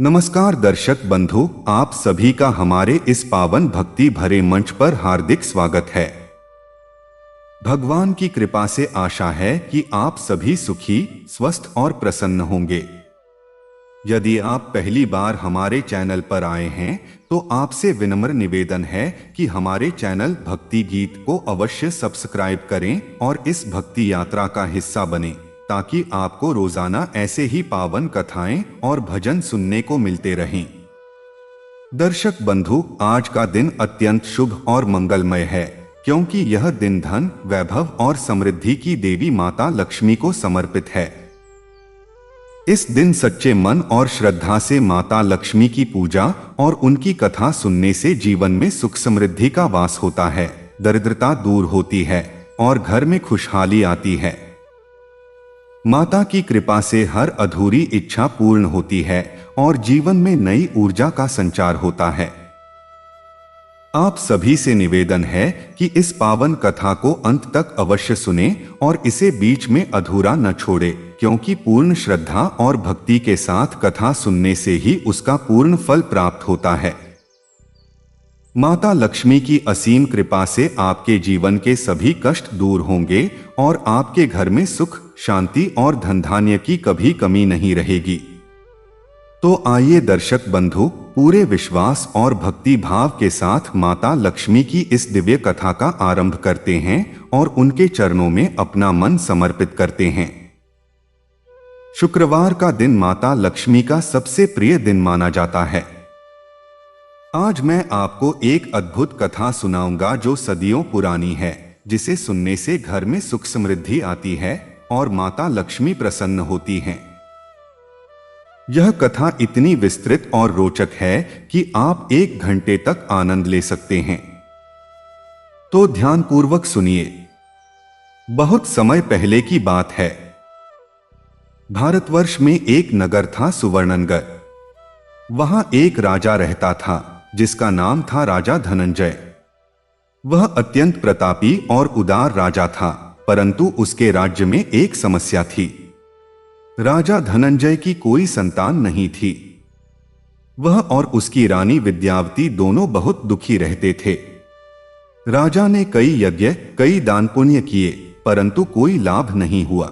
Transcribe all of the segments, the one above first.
नमस्कार दर्शक बंधु, आप सभी का हमारे इस पावन भक्ति भरे मंच पर हार्दिक स्वागत है। भगवान की कृपा से आशा है कि आप सभी सुखी, स्वस्थ और प्रसन्न होंगे। यदि आप पहली बार हमारे चैनल पर आए हैं तो आपसे विनम्र निवेदन है कि हमारे चैनल भक्ति गीत को अवश्य सब्सक्राइब करें और इस भक्ति यात्रा का हिस्सा बनें, ताकि आपको रोजाना ऐसे ही पावन कथाएं और भजन सुनने को मिलते रहें। दर्शक बंधु, आज का दिन अत्यंत शुभ और मंगलमय है, क्योंकि यह दिन धन, वैभव और समृद्धि की देवी माता लक्ष्मी को समर्पित है। इस दिन सच्चे मन और श्रद्धा से माता लक्ष्मी की पूजा और उनकी कथा सुनने से जीवन में सुख समृद्धि का वास होता है, दरिद्रता दूर होती है और घर में खुशहाली आती है। माता की कृपा से हर अधूरी इच्छा पूर्ण होती है और जीवन में नई ऊर्जा का संचार होता है। आप सभी से निवेदन है कि इस पावन कथा को अंत तक अवश्य सुनें और इसे बीच में अधूरा न छोड़ें, क्योंकि पूर्ण श्रद्धा और भक्ति के साथ कथा सुनने से ही उसका पूर्ण फल प्राप्त होता है। माता लक्ष्मी की असीम कृपा से आपके जीवन के सभी कष्ट दूर होंगे और आपके घर में सुख, शांति और धन धान्य की कभी कमी नहीं रहेगी। तो आइए दर्शक बंधु, पूरे विश्वास और भक्ति भाव के साथ माता लक्ष्मी की इस दिव्य कथा का आरंभ करते हैं और उनके चरणों में अपना मन समर्पित करते हैं। शुक्रवार का दिन माता लक्ष्मी का सबसे प्रिय दिन माना जाता है। आज मैं आपको एक अद्भुत कथा सुनाऊंगा जो सदियों पुरानी है, जिसे सुनने से घर में सुख समृद्धि आती है और माता लक्ष्मी प्रसन्न होती हैं। यह कथा इतनी विस्तृत और रोचक है कि आप 1 घंटे तक आनंद ले सकते हैं। तो ध्यानपूर्वक सुनिए। बहुत समय पहले की बात है। भारतवर्ष में एक नगर था, सुवर्णनगर। वहां एक राजा रहता था जिसका नाम था राजा धनंजय। वह अत्यंत प्रतापी और उदार राजा था, परंतु उसके राज्य में एक समस्या थी। राजा धनंजय की कोई संतान नहीं थी। वह और उसकी रानी विद्यावती दोनों बहुत दुखी रहते थे। राजा ने कई यज्ञ, कई दान पुण्य किए, परंतु कोई लाभ नहीं हुआ।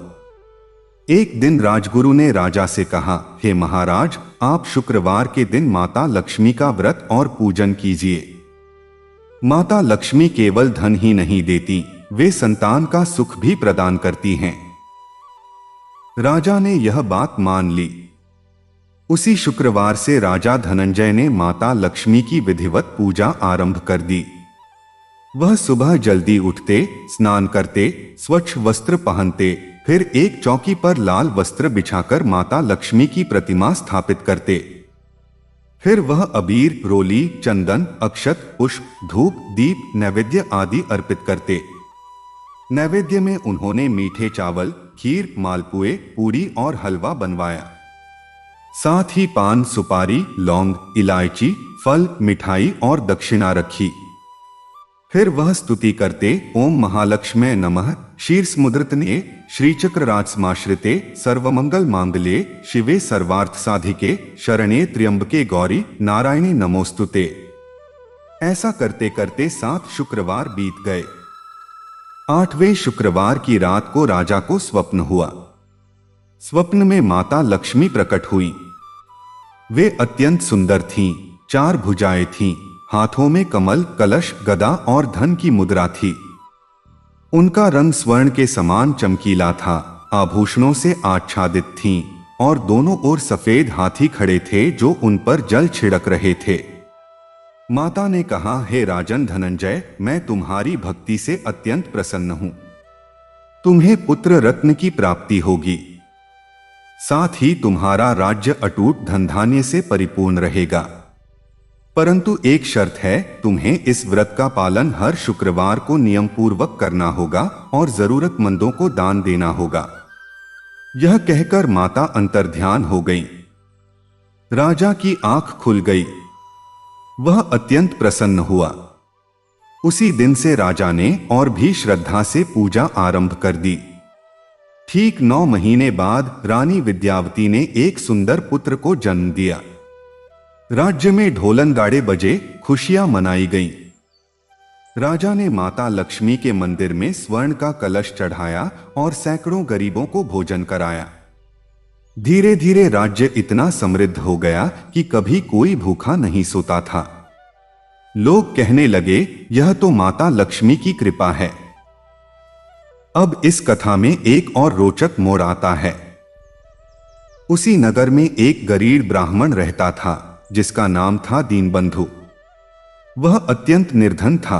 एक दिन राजगुरु ने राजा से कहा, हे महाराज, आप शुक्रवार के दिन माता लक्ष्मी का व्रत और पूजन कीजिए। माता लक्ष्मी केवल धन ही नहीं देती, वे संतान का सुख भी प्रदान करती हैं। राजा ने यह बात मान ली। उसी शुक्रवार से राजा धनंजय ने माता लक्ष्मी की विधिवत पूजा आरंभ कर दी। वह सुबह जल्दी उठते, स्नान करते, स्वच्छ वस्त्र पहनते, फिर एक चौकी पर लाल वस्त्र बिछाकर माता लक्ष्मी की प्रतिमा स्थापित करते। फिर वह अबीर, रोली, चंदन, अक्षत, पुष्प, धूप, दीप, नैवेद्य आदि अर्पित करते। नैवेद्य में उन्होंने मीठे चावल, खीर, मालपुए, पूरी और हलवा बनवाया। साथ ही पान, सुपारी, लौंग, इलायची, फल, मिठाई और दक्षिणा रखी। फिर वह स्तुति करते, ओम महालक्ष्म्यै नमः, शीर्षमुद्रितने, श्रीचक्रराज समाश्रिते, सर्वमंगल मांगल्ये, शिवे सर्वार्थ साधिके, शरण्ये त्र्यंबके गौरी, नारायणी नमोस्तुते। ऐसा करते करते 7 शुक्रवार बीत गए। 8वें शुक्रवार की रात को राजा को स्वप्न हुआ। स्वप्न में माता लक्ष्मी प्रकट हुई। वे अत्यंत सुंदर थीं, 4 भुजाएं थीं, हाथों में कमल, कलश, गदा और धन की मुद्रा थी। उनका रंग स्वर्ण के समान चमकीला था, आभूषणों से आच्छादित थीं और दोनों ओर सफेद हाथी खड़े थे जो उन पर जल छिड़क रहे थे। माता ने कहा, हे राजन धनंजय, मैं तुम्हारी भक्ति से अत्यंत प्रसन्न हूं। तुम्हें पुत्र रत्न की प्राप्ति होगी। साथ ही तुम्हारा राज्य अटूट धन धान्य से परिपूर्ण रहेगा। परंतु एक शर्त है, तुम्हें इस व्रत का पालन हर शुक्रवार को नियम पूर्वक करना होगा और जरूरतमंदों को दान देना होगा। यह कहकर माता अंतर्ध्यान हो गई। राजा की आंख खुल गई। वह अत्यंत प्रसन्न हुआ। उसी दिन से राजा ने और भी श्रद्धा से पूजा आरंभ कर दी। ठीक 9 महीने बाद रानी विद्यावती ने एक सुंदर पुत्र को जन्म दिया। राज्य में ढोलन गाड़े बजे, खुशियां मनाई गईं। राजा ने माता लक्ष्मी के मंदिर में स्वर्ण का कलश चढ़ाया और सैकड़ों गरीबों को भोजन कराया। धीरे धीरे राज्य इतना समृद्ध हो गया कि कभी कोई भूखा नहीं सोता था। लोग कहने लगे, यह तो माता लक्ष्मी की कृपा है। अब इस कथा में एक और रोचक मोड़ आता है। उसी नगर में एक गरीब ब्राह्मण रहता था जिसका नाम था दीनबंधु। वह अत्यंत निर्धन था।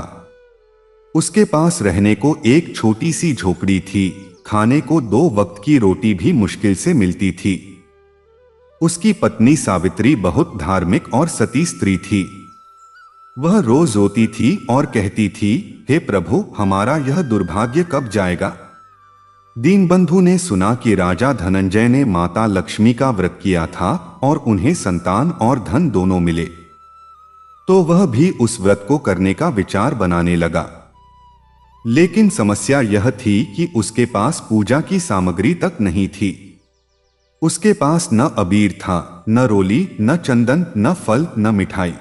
उसके पास रहने को एक छोटी सी झोपड़ी थी। खाने को 2 वक्त की रोटी भी मुश्किल से मिलती थी। उसकी पत्नी सावित्री बहुत धार्मिक और सती स्त्री थी। वह रोज रोती थी और कहती थी, हे प्रभु, हमारा यह दुर्भाग्य कब जाएगा। दीनबंधु ने सुना कि राजा धनंजय ने माता लक्ष्मी का व्रत किया था और उन्हें संतान और धन दोनों मिले, तो वह भी उस व्रत को करने का विचार बनाने लगा। लेकिन समस्या यह थी कि उसके पास पूजा की सामग्री तक नहीं थी। उसके पास न अबीर था, न रोली, न चंदन, न फल, न मिठाई।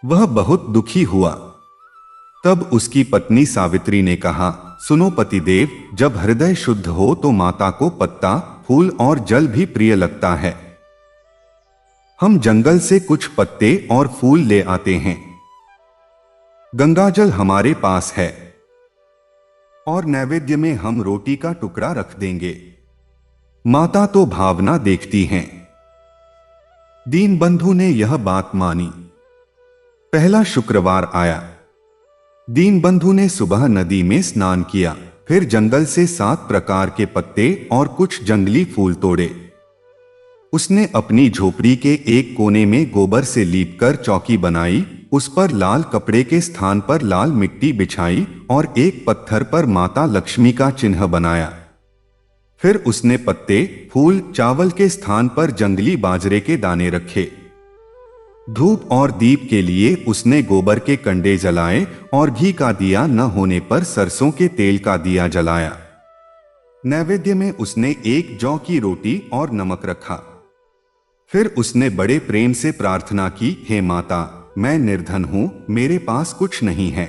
वह बहुत दुखी हुआ। तब उसकी पत्नी सावित्री ने कहा, सुनो पतिदेव, जब हृदय शुद्ध हो तो माता को पत्ता, फूल और जल भी प्रिय लगता है। हम जंगल से कुछ पत्ते और फूल ले आते हैं। गंगाजल हमारे पास है और नैवेद्य में हम रोटी का टुकड़ा रख देंगे। माता तो भावना देखती हैं। दीनबंधु ने यह बात मानी। पहला शुक्रवार आया। दीनबंधु ने सुबह नदी में स्नान किया, फिर जंगल से 7 प्रकार के पत्ते और कुछ जंगली फूल तोड़े। उसने अपनी झोपड़ी के एक कोने में गोबर से लीपकर चौकी बनाई, उस पर लाल कपड़े के स्थान पर लाल मिट्टी बिछाई और एक पत्थर पर माता लक्ष्मी का चिन्ह बनाया। फिर उसने पत्ते, फूल, चावल के स्थान पर जंगली बाजरे के दाने रखे। धूप और दीप के लिए उसने गोबर के कंडे जलाए और घी का दिया न होने पर सरसों के तेल का दिया जलाया। नैवेद्य में उसने एक जौ की रोटी और नमक रखा। फिर उसने बड़े प्रेम से प्रार्थना की, हे माता, मैं निर्धन हूं, मेरे पास कुछ नहीं है,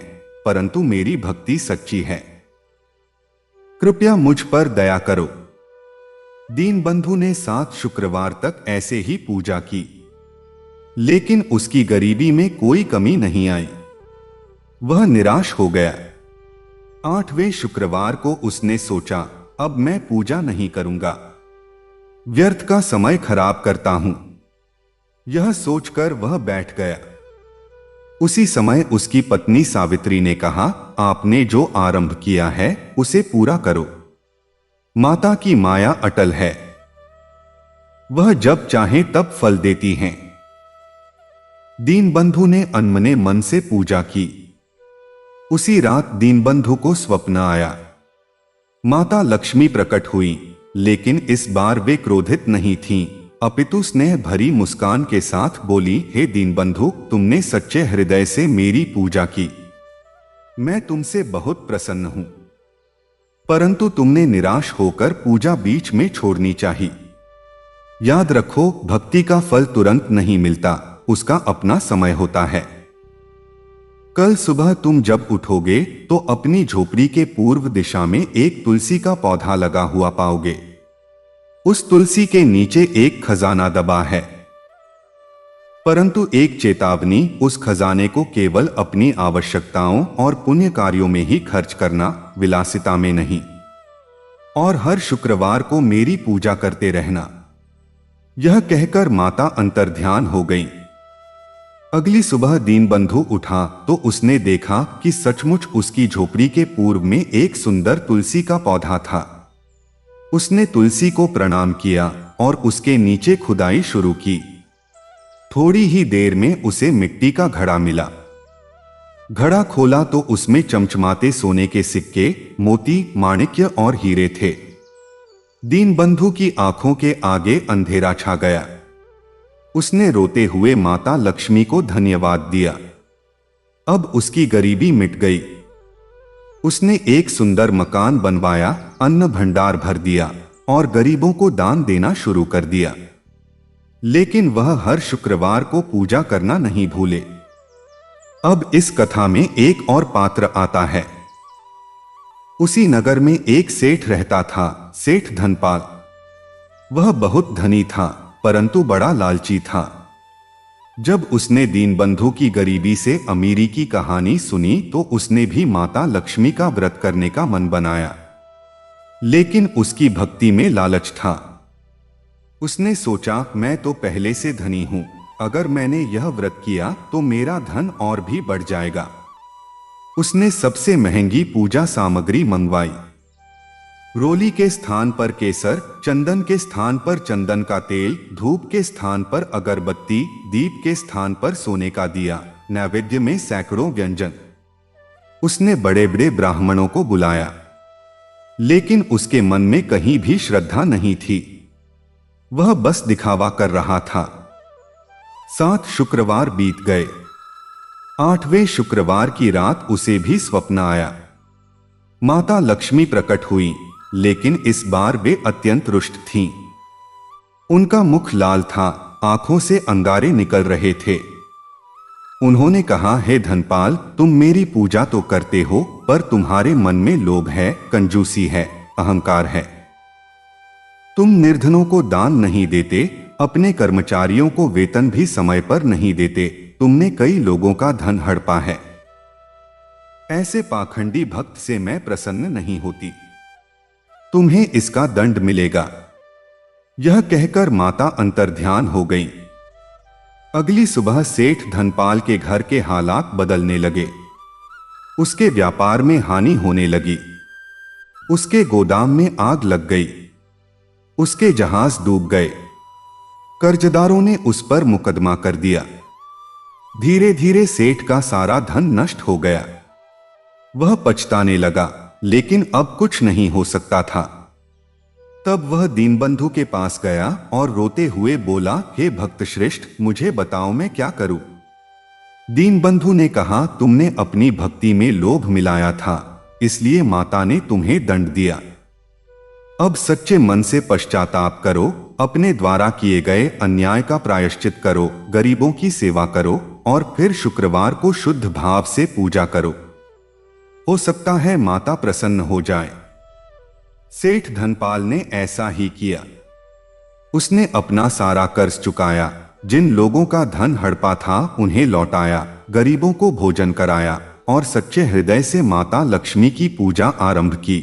परंतु मेरी भक्ति सच्ची है। कृपया मुझ पर दया करो। दीनबंधु ने 7 शुक्रवार तक ऐसे ही पूजा की, लेकिन उसकी गरीबी में कोई कमी नहीं आई। वह निराश हो गया। 8वें शुक्रवार को उसने सोचा, अब मैं पूजा नहीं करूंगा, व्यर्थ का समय खराब करता हूं। यह सोचकर वह बैठ गया। उसी समय उसकी पत्नी सावित्री ने कहा, आपने जो आरंभ किया है उसे पूरा करो। माता की माया अटल है, वह जब चाहे तब फल देती हैं। दीनबंधु ने अनमने मन से पूजा की। उसी रात दीनबंधु को स्वप्न आया। माता लक्ष्मी प्रकट हुई, लेकिन इस बार वे क्रोधित नहीं थीं, अपितु स्नेह भरी मुस्कान के साथ बोली, हे दीनबंधु, तुमने सच्चे हृदय से मेरी पूजा की। मैं तुमसे बहुत प्रसन्न हूं, परंतु तुमने निराश होकर पूजा बीच में छोड़नी चाहिए। याद रखो, भक्ति का फल तुरंत नहीं मिलता, उसका अपना समय होता है। कल सुबह तुम जब उठोगे तो अपनी झोपड़ी के पूर्व दिशा में एक तुलसी का पौधा लगा हुआ पाओगे। उस तुलसी के नीचे एक खजाना दबा है, परंतु एक चेतावनी, उस खजाने को केवल अपनी आवश्यकताओं और पुण्य कार्यों में ही खर्च करना, विलासिता में नहीं। और हर शुक्रवार को मेरी पूजा करते रहना। यह कहकर माता अंतर्ध्यान हो गई। अगली सुबह दीनबंधु उठा तो उसने देखा कि सचमुच उसकी झोपड़ी के पूर्व में एक सुंदर तुलसी का पौधा था। उसने तुलसी को प्रणाम किया और उसके नीचे खुदाई शुरू की। थोड़ी ही देर में उसे मिट्टी का घड़ा मिला। घड़ा खोला तो उसमें चमचमाते सोने के सिक्के, मोती, माणिक्य और हीरे थे। दीनबंधु की आंखों के आगे अंधेरा छा गया। उसने रोते हुए माता लक्ष्मी को धन्यवाद दिया। अब उसकी गरीबी मिट गई। उसने एक सुंदर मकान बनवाया, अन्न भंडार भर दिया और गरीबों को दान देना शुरू कर दिया। लेकिन वह हर शुक्रवार को पूजा करना नहीं भूले। अब इस कथा में एक और पात्र आता है। उसी नगर में एक सेठ रहता था, सेठ धनपाल। वह बहुत धनी था, परंतु बड़ा लालची था। जब उसने दीनबंधु की गरीबी से अमीरी की कहानी सुनी तो उसने भी माता लक्ष्मी का व्रत करने का मन बनाया। लेकिन उसकी भक्ति में लालच था। उसने सोचा, मैं तो पहले से धनी हूं, अगर मैंने यह व्रत किया तो मेरा धन और भी बढ़ जाएगा। उसने सबसे महंगी पूजा सामग्री मंगवाई। रोली के स्थान पर केसर, चंदन के स्थान पर चंदन का तेल, धूप के स्थान पर अगरबत्ती, दीप के स्थान पर सोने का दिया, नैवेद्य में सैकड़ों व्यंजन। उसने बड़े बड़े ब्राह्मणों को बुलाया, लेकिन उसके मन में कहीं भी श्रद्धा नहीं थी। वह बस दिखावा कर रहा था। 7 शुक्रवार बीत गए। 8वें शुक्रवार की रात उसे भी स्वप्न आया। माता लक्ष्मी प्रकट हुई, लेकिन इस बार वे अत्यंत रुष्ट थीं। उनका मुख लाल था, आंखों से अंगारे निकल रहे थे। उन्होंने कहा, हे धनपाल, तुम मेरी पूजा तो करते हो, पर तुम्हारे मन में लोभ है, कंजूसी है, अहंकार है। तुम निर्धनों को दान नहीं देते, अपने कर्मचारियों को वेतन भी समय पर नहीं देते, तुमने कई लोगों का धन हड़पा है। ऐसे पाखंडी भक्त से मैं प्रसन्न नहीं होती। तुम्हें इसका दंड मिलेगा। यह कहकर माता अंतर्ध्यान हो गईं। अगली सुबह सेठ धनपाल के घर के हालात बदलने लगे। उसके व्यापार में हानि होने लगी। उसके गोदाम में आग लग गई। उसके जहाज डूब गए। कर्जदारों ने उस पर मुकदमा कर दिया। धीरे धीरे सेठ का सारा धन नष्ट हो गया। वह पछताने लगा, लेकिन अब कुछ नहीं हो सकता था। तब वह दीनबंधु के पास गया और रोते हुए बोला, हे भक्त श्रेष्ठ, मुझे बताओ मैं क्या करूं। दीनबंधु ने कहा, तुमने अपनी भक्ति में लोभ मिलाया था, इसलिए माता ने तुम्हें दंड दिया। अब सच्चे मन से पश्चाताप करो, अपने द्वारा किए गए अन्याय का प्रायश्चित करो, गरीबों की सेवा करो और फिर शुक्रवार को शुद्ध भाव से पूजा करो। हो सकता है माता प्रसन्न हो जाए। सेठ धनपाल ने ऐसा ही किया। उसने अपना सारा कर्ज चुकाया, जिन लोगों का धन हड़पा था उन्हें लौटाया, गरीबों को भोजन कराया और सच्चे हृदय से माता लक्ष्मी की पूजा आरंभ की।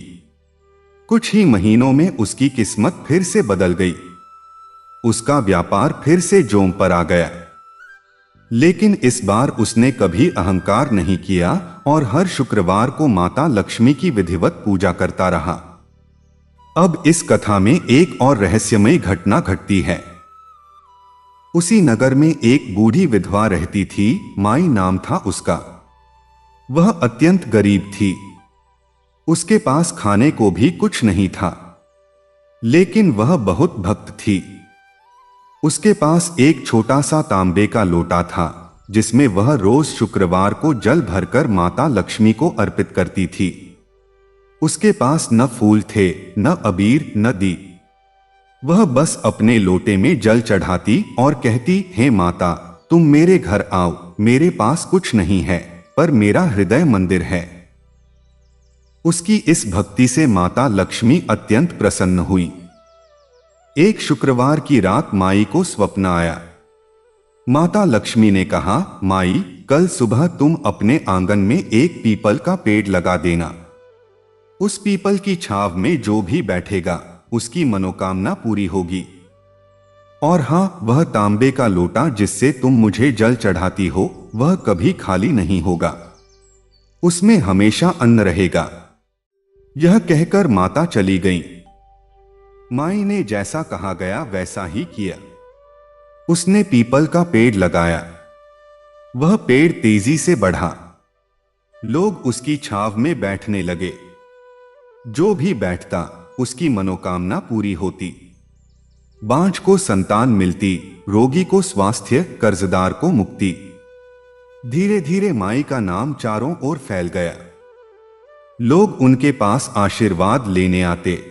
कुछ ही महीनों में उसकी किस्मत फिर से बदल गई। उसका व्यापार फिर से जोम पर आ गया। लेकिन इस बार उसने कभी अहंकार नहीं किया और हर शुक्रवार को माता लक्ष्मी की विधिवत पूजा करता रहा। अब इस कथा में एक और रहस्यमयी घटना घटती है। उसी नगर में एक बूढ़ी विधवा रहती थी, माई नाम था उसका। वह अत्यंत गरीब थी। उसके पास खाने को भी कुछ नहीं था, लेकिन वह बहुत भक्त थी। उसके पास एक छोटा सा तांबे का लोटा था, जिसमें वह रोज शुक्रवार को जल भरकर माता लक्ष्मी को अर्पित करती थी। उसके पास न फूल थे, न अबीर, न दीप। वह बस अपने लोटे में जल चढ़ाती और कहती, हे माता, तुम मेरे घर आओ, मेरे पास कुछ नहीं है, पर मेरा हृदय मंदिर है। उसकी इस भक्ति से माता लक्ष्मी अत्यंत प्रसन्न हुई। एक शुक्रवार की रात माई को स्वप्न आया। माता लक्ष्मी ने कहा, माई, कल सुबह तुम अपने आंगन में एक पीपल का पेड़ लगा देना। उस पीपल की छाव में जो भी बैठेगा उसकी मनोकामना पूरी होगी। और हां, वह तांबे का लोटा जिससे तुम मुझे जल चढ़ाती हो, वह कभी खाली नहीं होगा। उसमें हमेशा अन्न रहेगा। यह कहकर माता चली गईं। माई ने जैसा कहा गया वैसा ही किया। उसने पीपल का पेड़ लगाया। वह पेड़ तेजी से बढ़ा। लोग उसकी छाव में बैठने लगे। जो भी बैठता उसकी मनोकामना पूरी होती। बांझ को संतान मिलती, रोगी को स्वास्थ्य, कर्जदार को मुक्ति। धीरे धीरे माई का नाम चारों ओर फैल गया। लोग उनके पास आशीर्वाद लेने आते।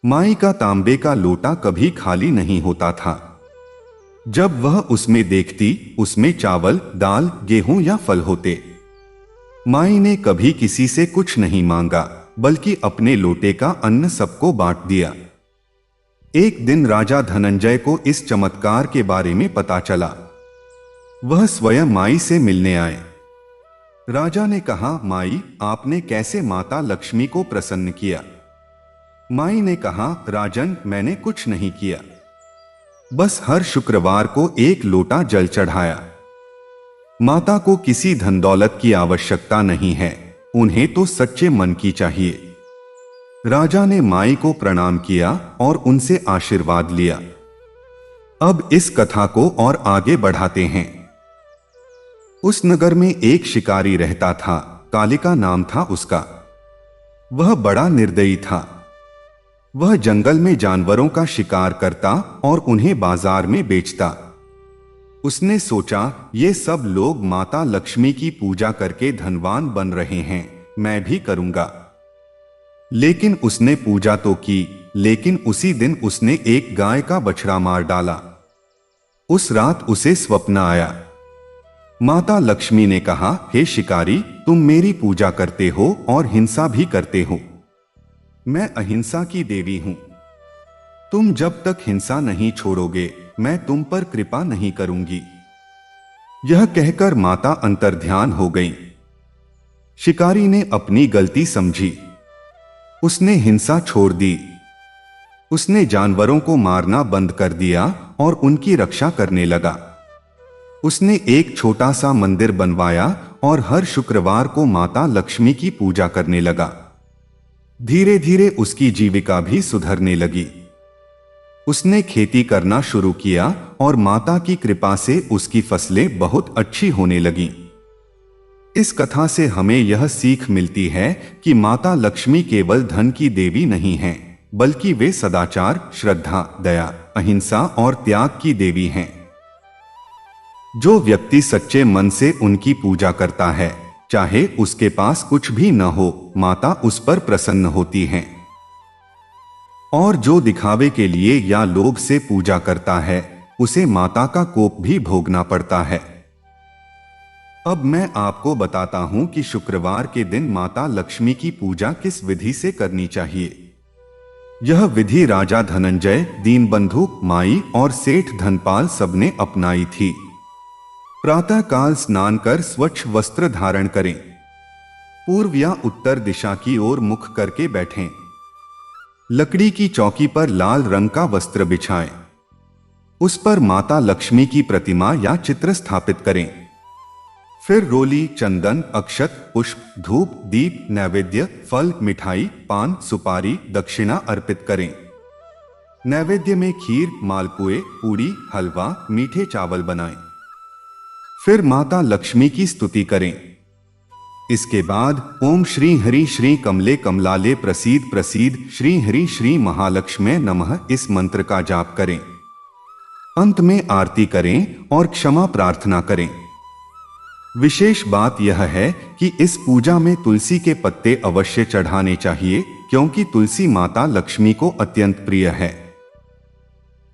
माई का तांबे का लोटा कभी खाली नहीं होता था। जब वह उसमें देखती, उसमें चावल, दाल, गेहूं या फल होते। माई ने कभी किसी से कुछ नहीं मांगा, बल्कि अपने लोटे का अन्न सबको बांट दिया। एक दिन राजा धनंजय को इस चमत्कार के बारे में पता चला। वह स्वयं माई से मिलने आए। राजा ने कहा, माई, आपने कैसे माता लक्ष्मी को प्रसन्न किया? माई ने कहा, राजन, मैंने कुछ नहीं किया, बस हर शुक्रवार को एक लोटा जल चढ़ाया। माता को किसी धन दौलत की आवश्यकता नहीं है, उन्हें तो सच्चे मन की चाहिए। राजा ने माई को प्रणाम किया और उनसे आशीर्वाद लिया। अब इस कथा को और आगे बढ़ाते हैं। उस नगर में एक शिकारी रहता था, कालिका नाम था उसका। वह बड़ा निर्दयी था। वह जंगल में जानवरों का शिकार करता और उन्हें बाजार में बेचता। उसने सोचा, ये सब लोग माता लक्ष्मी की पूजा करके धनवान बन रहे हैं, मैं भी करूंगा। लेकिन उसने पूजा तो की, लेकिन उसी दिन उसने एक गाय का बछड़ा मार डाला। उस रात उसे स्वप्न आया। माता लक्ष्मी ने कहा, हे शिकारी, तुम मेरी पूजा करते हो और हिंसा भी करते हो। मैं अहिंसा की देवी हूं। तुम जब तक हिंसा नहीं छोड़ोगे, मैं तुम पर कृपा नहीं करूंगी। यह कहकर माता अंतर्ध्यान हो गई। शिकारी ने अपनी गलती समझी। उसने हिंसा छोड़ दी। उसने जानवरों को मारना बंद कर दिया और उनकी रक्षा करने लगा। उसने एक छोटा सा मंदिर बनवाया और हर शुक्रवार को माता लक्ष्मी की पूजा करने लगा। धीरे धीरे उसकी जीविका भी सुधरने लगी। उसने खेती करना शुरू किया और माता की कृपा से उसकी फसलें बहुत अच्छी होने लगीं। इस कथा से हमें यह सीख मिलती है कि माता लक्ष्मी केवल धन की देवी नहीं हैं, बल्कि वे सदाचार, श्रद्धा, दया, अहिंसा और त्याग की देवी हैं। जो व्यक्ति सच्चे मन से उनकी पूजा करता है, चाहे उसके पास कुछ भी न हो, माता उस पर प्रसन्न होती हैं। और जो दिखावे के लिए या लोभ से पूजा करता है, उसे माता का कोप भी भोगना पड़ता है। अब मैं आपको बताता हूं कि शुक्रवार के दिन माता लक्ष्मी की पूजा किस विधि से करनी चाहिए। यह विधि राजा धनंजय, दीनबंधु, माई और सेठ धनपाल सबने अपनाई थी। प्रातः काल स्नान कर स्वच्छ वस्त्र धारण करें। पूर्व या उत्तर दिशा की ओर मुख करके बैठें। लकड़ी की चौकी पर लाल रंग का वस्त्र बिछाएं। उस पर माता लक्ष्मी की प्रतिमा या चित्र स्थापित करें। फिर रोली, चंदन, अक्षत, पुष्प, धूप, दीप, नैवेद्य, फल, मिठाई, पान, सुपारी, दक्षिणा अर्पित करें। नैवेद्य में खीर, मालपुए, पूड़ी, हलवा, मीठे चावल बनाएं। फिर माता लक्ष्मी की स्तुति करें। इसके बाद ओम श्री हरि श्री कमले कमलाले प्रसीद प्रसीद श्री हरि श्री महालक्ष्मी नमः इस मंत्र का जाप करें। अंत में आरती करें और क्षमा प्रार्थना करें। विशेष बात यह है कि इस पूजा में तुलसी के पत्ते अवश्य चढ़ाने चाहिए, क्योंकि तुलसी माता लक्ष्मी को अत्यंत प्रिय है।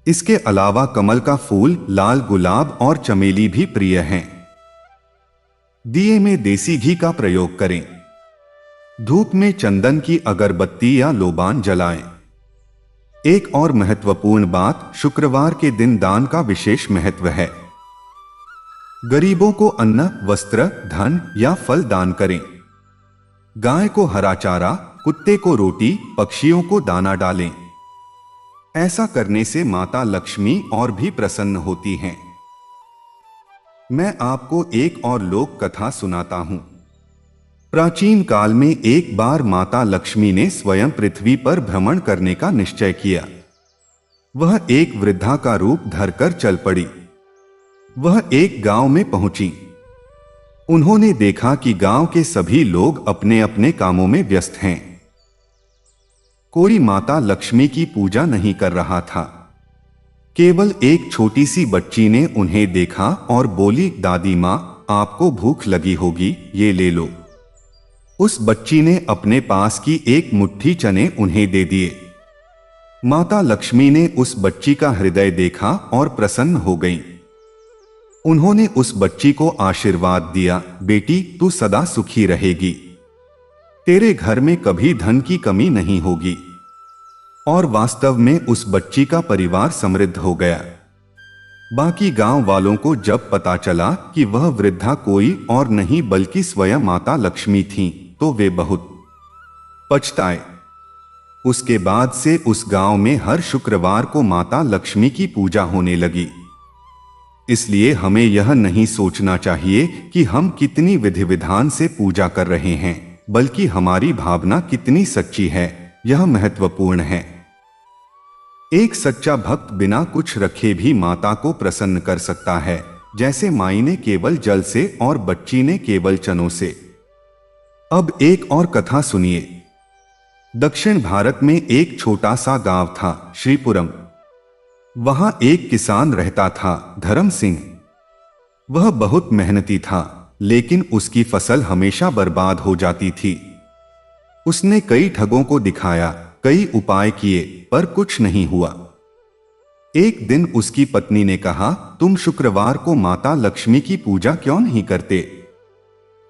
इसके अलावा कमल का फूल, लाल गुलाब और चमेली भी प्रिय हैं। दिए में देसी घी का प्रयोग करें। धूप में चंदन की अगरबत्ती या लोबान जलाएं। एक और महत्वपूर्ण बात, शुक्रवार के दिन दान का विशेष महत्व है। गरीबों को अन्न, वस्त्र, धन या फल दान करें। गाय को हरा चारा, कुत्ते को रोटी, पक्षियों को दाना डालें। ऐसा करने से माता लक्ष्मी और भी प्रसन्न होती हैं। मैं आपको एक और लोक कथा सुनाता हूं। प्राचीन काल में एक बार माता लक्ष्मी ने स्वयं पृथ्वी पर भ्रमण करने का निश्चय किया। वह एक वृद्धा का रूप धरकर चल पड़ी। वह एक गांव में पहुंची। उन्होंने देखा कि गांव के सभी लोग अपने अपने कामों में व्यस्त हैं। कोई माता लक्ष्मी की पूजा नहीं कर रहा था। केवल एक छोटी सी बच्ची ने उन्हें देखा और बोली, दादी मां, आपको भूख लगी होगी, ये ले लो। उस बच्ची ने अपने पास की एक मुट्ठी चने उन्हें दे दिए। माता लक्ष्मी ने उस बच्ची का हृदय देखा और प्रसन्न हो गईं। उन्होंने उस बच्ची को आशीर्वाद दिया, बेटी तू सदा सुखी रहेगी, तेरे घर में कभी धन की कमी नहीं होगी। और वास्तव में उस बच्ची का परिवार समृद्ध हो गया। बाकी गांव वालों को जब पता चला कि वह वृद्धा कोई और नहीं बल्कि स्वयं माता लक्ष्मी थीं, तो वे बहुत पछताए। उसके बाद से उस गांव में हर शुक्रवार को माता लक्ष्मी की पूजा होने लगी। इसलिए हमें यह नहीं सोचना चाहिए कि हम कितनी विधि विधान से पूजा कर रहे हैं, बल्कि हमारी भावना कितनी सच्ची है, यह महत्वपूर्ण है। एक सच्चा भक्त बिना कुछ रखे भी माता को प्रसन्न कर सकता है, जैसे माई ने केवल जल से और बच्ची ने केवल चनों से। अब एक और कथा सुनिए। दक्षिण भारत में एक छोटा सा गांव था, श्रीपुरम। वहां एक किसान रहता था, धर्म सिंह। वह बहुत मेहनती था, लेकिन उसकी फसल हमेशा बर्बाद हो जाती थी। उसने कई ठगों को दिखाया, कई उपाय किए, पर कुछ नहीं हुआ। एक दिन उसकी पत्नी ने कहा, तुम शुक्रवार को माता लक्ष्मी की पूजा क्यों नहीं करते?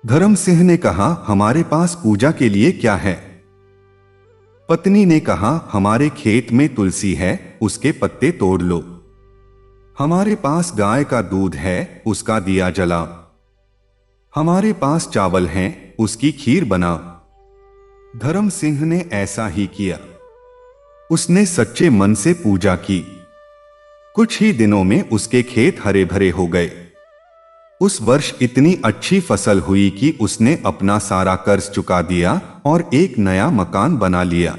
धर्म सिंह ने कहा, हमारे पास पूजा के लिए क्या है? पत्नी ने कहा, हमारे खेत में तुलसी है, उसके पत्ते तोड़ लो। हमारे पास गाय का दूध है, उसका दिया जलाओ। हमारे पास चावल हैं, उसकी खीर बनाओ। धर्म सिंह ने ऐसा ही किया। उसने सच्चे मन से पूजा की। कुछ ही दिनों में उसके खेत हरे भरे हो गए। उस वर्ष इतनी अच्छी फसल हुई कि उसने अपना सारा कर्ज चुका दिया और एक नया मकान बना लिया।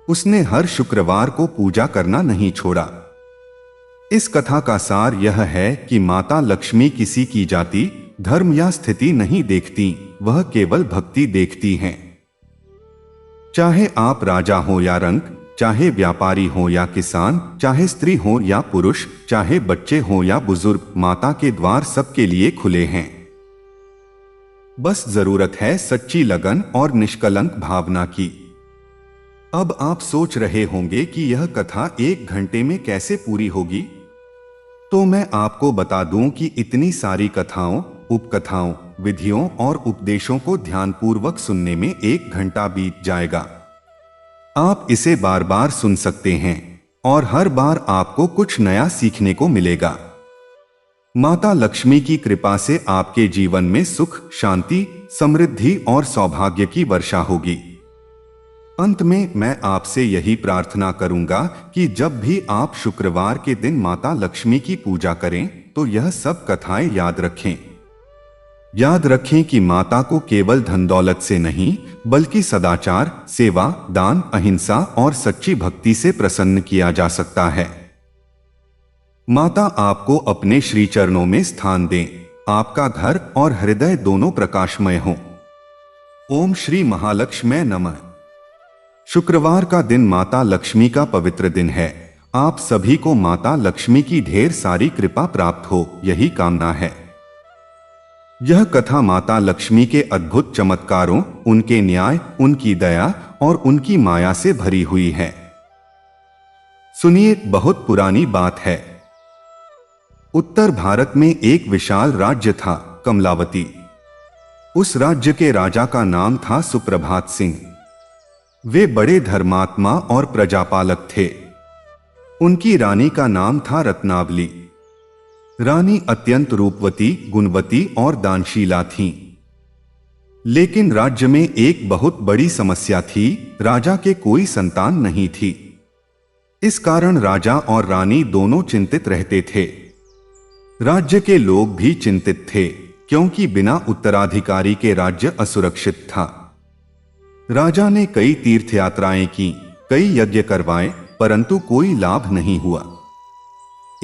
उसने हर शुक्रवार को पूजा करना नहीं छोड़ा। इस कथा का सार यह है कि माता लक्ष्मी किसी की जाति, धर्म या स्थिति नहीं देखती, वह केवल भक्ति देखती हैं। चाहे आप राजा हो या रंक, चाहे व्यापारी हो या किसान, चाहे स्त्री हो या पुरुष, चाहे बच्चे हो या बुजुर्ग, माता के द्वार सबके लिए खुले हैं। बस जरूरत है सच्ची लगन और निष्कलंक भावना की। अब आप सोच रहे होंगे कि यह कथा 1 घंटे में कैसे पूरी होगी? तो मैं आपको बता दूं कि इतनी सारी कथाओं, उपकथाओं, विधियों और उपदेशों को ध्यानपूर्वक सुनने में 1 घंटा बीत जाएगा। आप इसे बार बार सुन सकते हैं और हर बार आपको कुछ नया सीखने को मिलेगा। माता लक्ष्मी की कृपा से आपके जीवन में सुख, शांति, समृद्धि और सौभाग्य की वर्षा होगी। अंत में मैं आपसे यही प्रार्थना करूंगा कि जब भी आप शुक्रवार के दिन माता लक्ष्मी की पूजा करें तो यह सब कथाएं याद रखें। याद रखें कि माता को केवल धन दौलत से नहीं, बल्कि सदाचार, सेवा, दान, अहिंसा और सच्ची भक्ति से प्रसन्न किया जा सकता है। माता आपको अपने श्री चरणों में स्थान दें, आपका घर और हृदय दोनों प्रकाशमय हों। ओम श्री महालक्ष्मी नमः। शुक्रवार का दिन माता लक्ष्मी का पवित्र दिन है। आप सभी को माता लक्ष्मी की ढेर सारी कृपा प्राप्त हो, यही कामना है। यह कथा माता लक्ष्मी के अद्भुत चमत्कारों, उनके न्याय, उनकी दया और उनकी माया से भरी हुई है। सुनिए, बहुत पुरानी बात है। उत्तर भारत में एक विशाल राज्य था, कमलावती। उस राज्य के राजा का नाम था सुप्रभात सिंह। वे बड़े धर्मात्मा और प्रजापालक थे। उनकी रानी का नाम था रत्नावली। रानी अत्यंत रूपवती, गुणवती और दानशीला थीं। लेकिन राज्य में एक बहुत बड़ी समस्या थी, राजा के कोई संतान नहीं थी। इस कारण राजा और रानी दोनों चिंतित रहते थे। राज्य के लोग भी चिंतित थे, क्योंकि बिना उत्तराधिकारी के राज्य असुरक्षित था। राजा ने कई तीर्थ यात्राएं की, कई यज्ञ करवाए, परंतु कोई लाभ नहीं हुआ।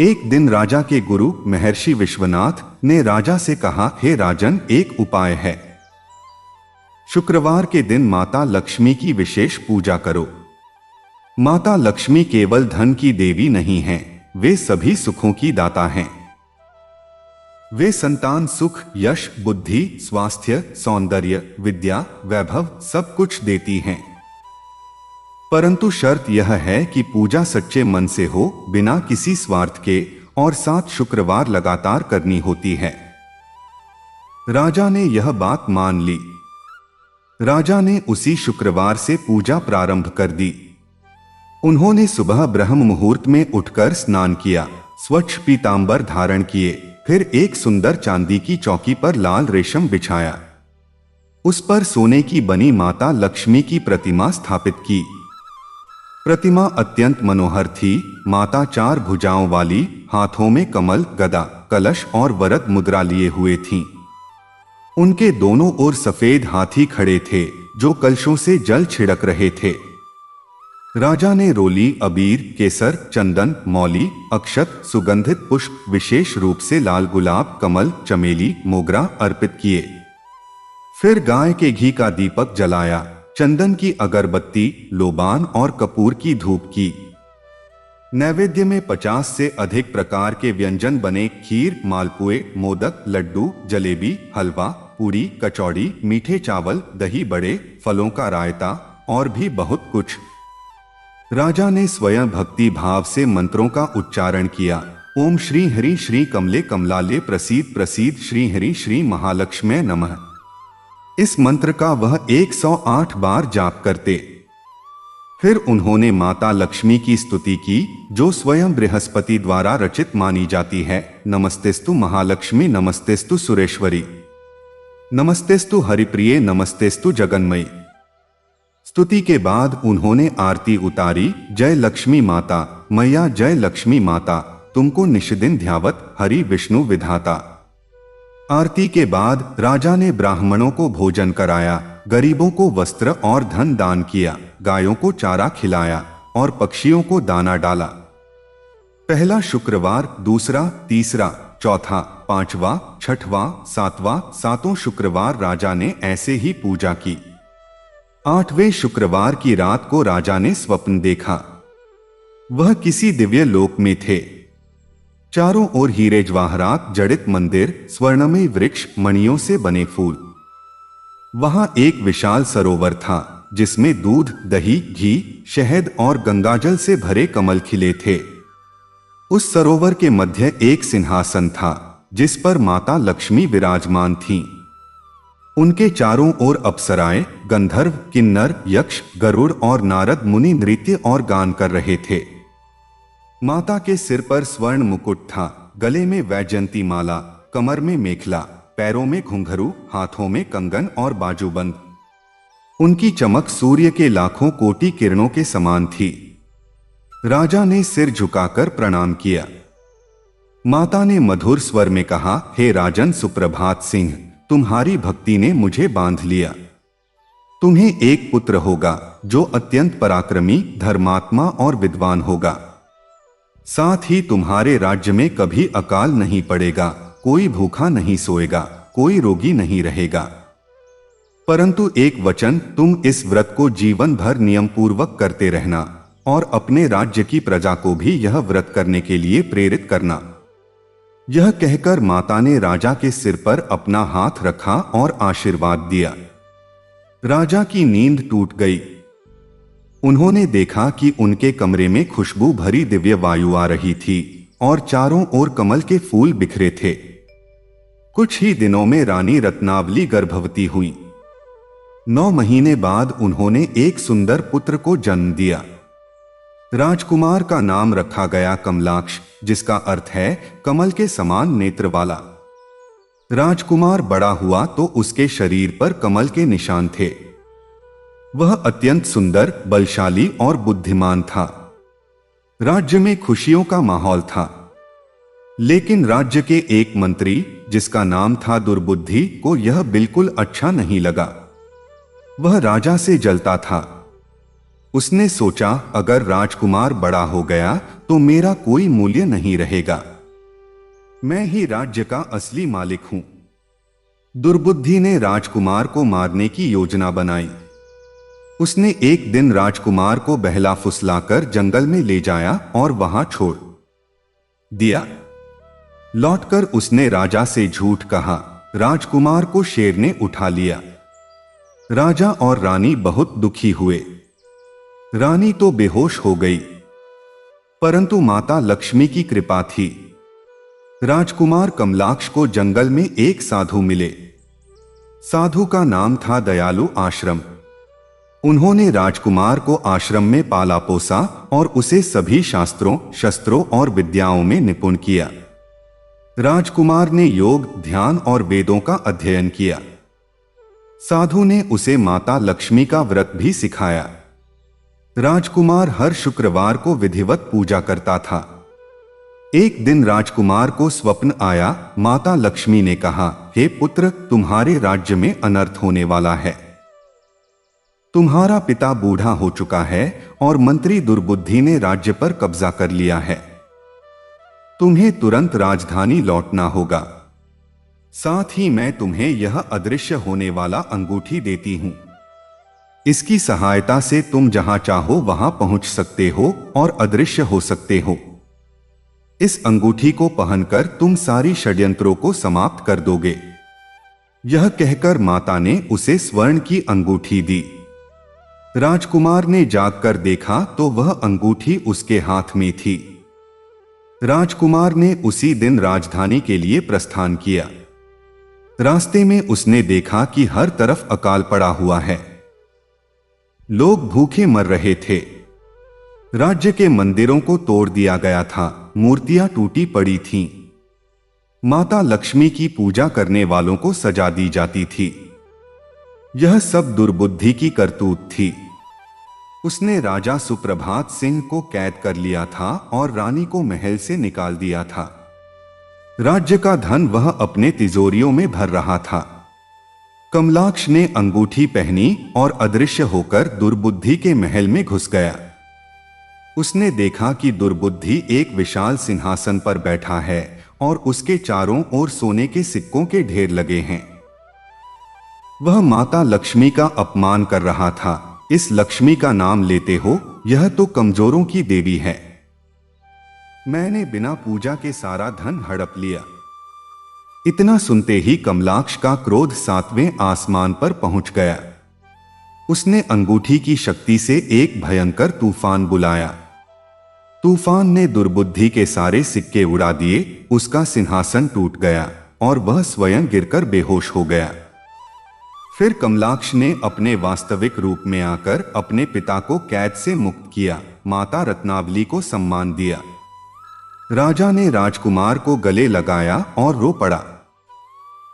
एक दिन राजा के गुरु महर्षि विश्वनाथ ने राजा से कहा, हे राजन, एक उपाय है। शुक्रवार के दिन माता लक्ष्मी की विशेष पूजा करो। माता लक्ष्मी केवल धन की देवी नहीं हैं, वे सभी सुखों की दाता हैं। वे संतान सुख, यश, बुद्धि, स्वास्थ्य, सौंदर्य, विद्या, वैभव सब कुछ देती हैं। परंतु शर्त यह है कि पूजा सच्चे मन से हो, बिना किसी स्वार्थ के और 7 शुक्रवार लगातार करनी होती है। राजा ने यह बात मान ली। राजा ने उसी शुक्रवार से पूजा प्रारंभ कर दी। उन्होंने सुबह ब्रह्म मुहूर्त में उठकर स्नान किया, स्वच्छ पीतांबर धारण किए, फिर एक सुंदर चांदी की चौकी पर लाल रेशम बिछाया। उस पर सोने की बनी माता लक्ष्मी की प्रतिमा स्थापित की। प्रतिमा अत्यंत मनोहर थी। माता 4 भुजाओं वाली, हाथों में कमल, गदा, कलश और वरद मुद्रा लिए हुए थीं। उनके दोनों ओर सफेद हाथी खड़े थे जो कलशों से जल छिड़क रहे थे। राजा ने रोली, अबीर, केसर, चंदन, मौली, अक्षत, सुगंधित पुष्प, विशेष रूप से लाल गुलाब, कमल, चमेली, मोगरा अर्पित किए। फिर गाय के घी का दीपक जलाया, चंदन की अगरबत्ती, लोबान और कपूर की धूप की। नैवेद्य में 50 से अधिक प्रकार के व्यंजन बने। खीर, मालपुए, मोदक, लड्डू, जलेबी, हलवा, पूरी, कचौड़ी, मीठे चावल, दही बड़े, फलों का रायता और भी बहुत कुछ। राजा ने स्वयं भक्ति भाव से मंत्रों का उच्चारण किया। ओम श्री हरि श्री कमले कमलाले प्रसीद प्रसीद श्री हरि श्री महालक्ष्मी नमः। इस मंत्र का वह 108 बार जाप करते। फिर उन्होंने माता लक्ष्मी की स्तुति की, जो स्वयं बृहस्पति द्वारा रचित मानी जाती है। नमस्तेस्तु महालक्ष्मी, नमस्तेस्तु सुरेश्वरी, नमस्तेस्तु हरिप्रिये, नमस्तेस्तु जगन्मयी। स्तुति के बाद उन्होंने आरती उतारी। जय लक्ष्मी माता, मैया जय लक्ष्मी माता, तुमको निशिदिन ध्यावत, हरि विष्णु विधाता। आरती के बाद राजा ने ब्राह्मणों को भोजन कराया, गरीबों को वस्त्र और धन दान किया, गायों को चारा खिलाया और पक्षियों को दाना डाला। पहला शुक्रवार, दूसरा, तीसरा, चौथा, पांचवा, छठवां, सातवां, सातों शुक्रवार राजा ने ऐसे ही पूजा की। 8वें शुक्रवार की रात को राजा ने स्वप्न देखा। वह किसी दिव्य लोक में थे। चारों ओर हीरे जवाहरात जड़ित मंदिर, स्वर्णमय वृक्ष, मणियों से बने फूल। वहां एक विशाल सरोवर था जिसमें दूध, दही, घी, शहद और गंगाजल से भरे कमल खिले थे। उस सरोवर के मध्य एक सिंहासन था जिस पर माता लक्ष्मी विराजमान थीं। उनके चारों ओर अप्सराएं, गंधर्व, किन्नर, यक्ष, गरुड़ और नारद मुनि नृत्य और गान कर रहे थे। माता के सिर पर स्वर्ण मुकुट था, गले में वैजयंती माला, कमर में मेखला, पैरों में घुंघरू, हाथों में कंगन और बाजूबंद। उनकी चमक सूर्य के लाखों कोटि किरणों के समान थी। राजा ने सिर झुकाकर प्रणाम किया। माता ने मधुर स्वर में कहा, हे राजन सुप्रभात सिंह, तुम्हारी भक्ति ने मुझे बांध लिया। तुम्हें एक पुत्र होगा जो अत्यंत पराक्रमी, धर्मात्मा और विद्वान होगा। साथ ही तुम्हारे राज्य में कभी अकाल नहीं पड़ेगा, कोई भूखा नहीं सोएगा, कोई रोगी नहीं रहेगा। परंतु एक वचन, तुम इस व्रत को जीवन भर नियम पूर्वक करते रहना और अपने राज्य की प्रजा को भी यह व्रत करने के लिए प्रेरित करना। यह कहकर माता ने राजा के सिर पर अपना हाथ रखा और आशीर्वाद दिया। राजा की नींद टूट गई। उन्होंने देखा कि उनके कमरे में खुशबू भरी दिव्य वायु आ रही थी और चारों ओर कमल के फूल बिखरे थे। कुछ ही दिनों में रानी रत्नावली गर्भवती हुई। 9 महीने बाद उन्होंने एक सुंदर पुत्र को जन्म दिया। राजकुमार का नाम रखा गया कमलाक्ष, जिसका अर्थ है कमल के समान नेत्र वाला। राजकुमार बड़ा हुआ तो उसके शरीर पर कमल के निशान थे। वह अत्यंत सुंदर, बलशाली और बुद्धिमान था। राज्य में खुशियों का माहौल था। लेकिन राज्य के एक मंत्री, जिसका नाम था दुर्बुद्धि, को यह बिल्कुल अच्छा नहीं लगा। वह राजा से जलता था। उसने सोचा, अगर राजकुमार बड़ा हो गया तो मेरा कोई मूल्य नहीं रहेगा। मैं ही राज्य का असली मालिक हूं। दुर्बुद्धि ने राजकुमार को मारने की योजना बनाई। उसने एक दिन राजकुमार को बहला फुसलाकर जंगल में ले जाया और वहां छोड़ दिया। लौटकर उसने राजा से झूठ कहा। राजकुमार को शेर ने उठा लिया। राजा और रानी बहुत दुखी हुए। रानी तो बेहोश हो गई, परंतु माता लक्ष्मी की कृपा थी। राजकुमार कमलाक्ष को जंगल में एक साधु मिले। साधु का नाम था दयालु आश्रम। उन्होंने राजकुमार को आश्रम में पाला पोसा और उसे सभी शास्त्रों, शस्त्रों और विद्याओं में निपुण किया। राजकुमार ने योग, ध्यान और वेदों का अध्ययन किया। साधु ने उसे माता लक्ष्मी का व्रत भी सिखाया। राजकुमार हर शुक्रवार को विधिवत पूजा करता था। एक दिन राजकुमार को स्वप्न आया। माता लक्ष्मी ने कहा, हे पुत्र, तुम्हारे राज्य में अनर्थ होने वाला है। तुम्हारा पिता बूढ़ा हो चुका है और मंत्री दुर्बुद्धि ने राज्य पर कब्जा कर लिया है। तुम्हें तुरंत राजधानी लौटना होगा। साथ ही मैं तुम्हें यह अदृश्य होने वाला अंगूठी देती हूं। इसकी सहायता से तुम जहां चाहो वहां पहुंच सकते हो और अदृश्य हो सकते हो। इस अंगूठी को पहनकर तुम सारी षड्यंत्रों को समाप्त कर दोगे। यह कहकर माता ने उसे स्वर्ण की अंगूठी दी। राजकुमार ने जागकर देखा तो वह अंगूठी उसके हाथ में थी। राजकुमार ने उसी दिन राजधानी के लिए प्रस्थान किया। रास्ते में उसने देखा कि हर तरफ अकाल पड़ा हुआ है। लोग भूखे मर रहे थे। राज्य के मंदिरों को तोड़ दिया गया था, मूर्तियां टूटी पड़ी थीं। माता लक्ष्मी की पूजा करने वालों को सजा दी जाती थी। यह सब दुर्बुद्धि की करतूत थी। उसने राजा सुप्रभात सिंह को कैद कर लिया था और रानी को महल से निकाल दिया था। राज्य का धन वह अपने तिजोरियों में भर रहा था। कमलाक्ष ने अंगूठी पहनी और अदृश्य होकर दुर्बुद्धि के महल में घुस गया। उसने देखा कि दुर्बुद्धि एक विशाल सिंहासन पर बैठा है और उसके चारों ओर सोने के सिक्कों के ढेर लगे हैं। वह माता लक्ष्मी का अपमान कर रहा था। इस लक्ष्मी का नाम लेते हो, यह तो कमजोरों की देवी है। मैंने बिना पूजा के सारा धन हड़प लिया। इतना सुनते ही कमलाक्ष का क्रोध 7वें आसमान पर पहुंच गया। उसने अंगूठी की शक्ति से एक भयंकर तूफान बुलाया। तूफान ने दुर्बुद्धि के सारे सिक्के उड़ा दिए। उसका सिंहासन टूट गया और वह स्वयं गिरकर बेहोश हो गया। फिर कमलाक्ष ने अपने वास्तविक रूप में आकर अपने पिता को कैद से मुक्त किया। माता रत्नावली को सम्मान दिया। राजा ने राजकुमार को गले लगाया और रो पड़ा।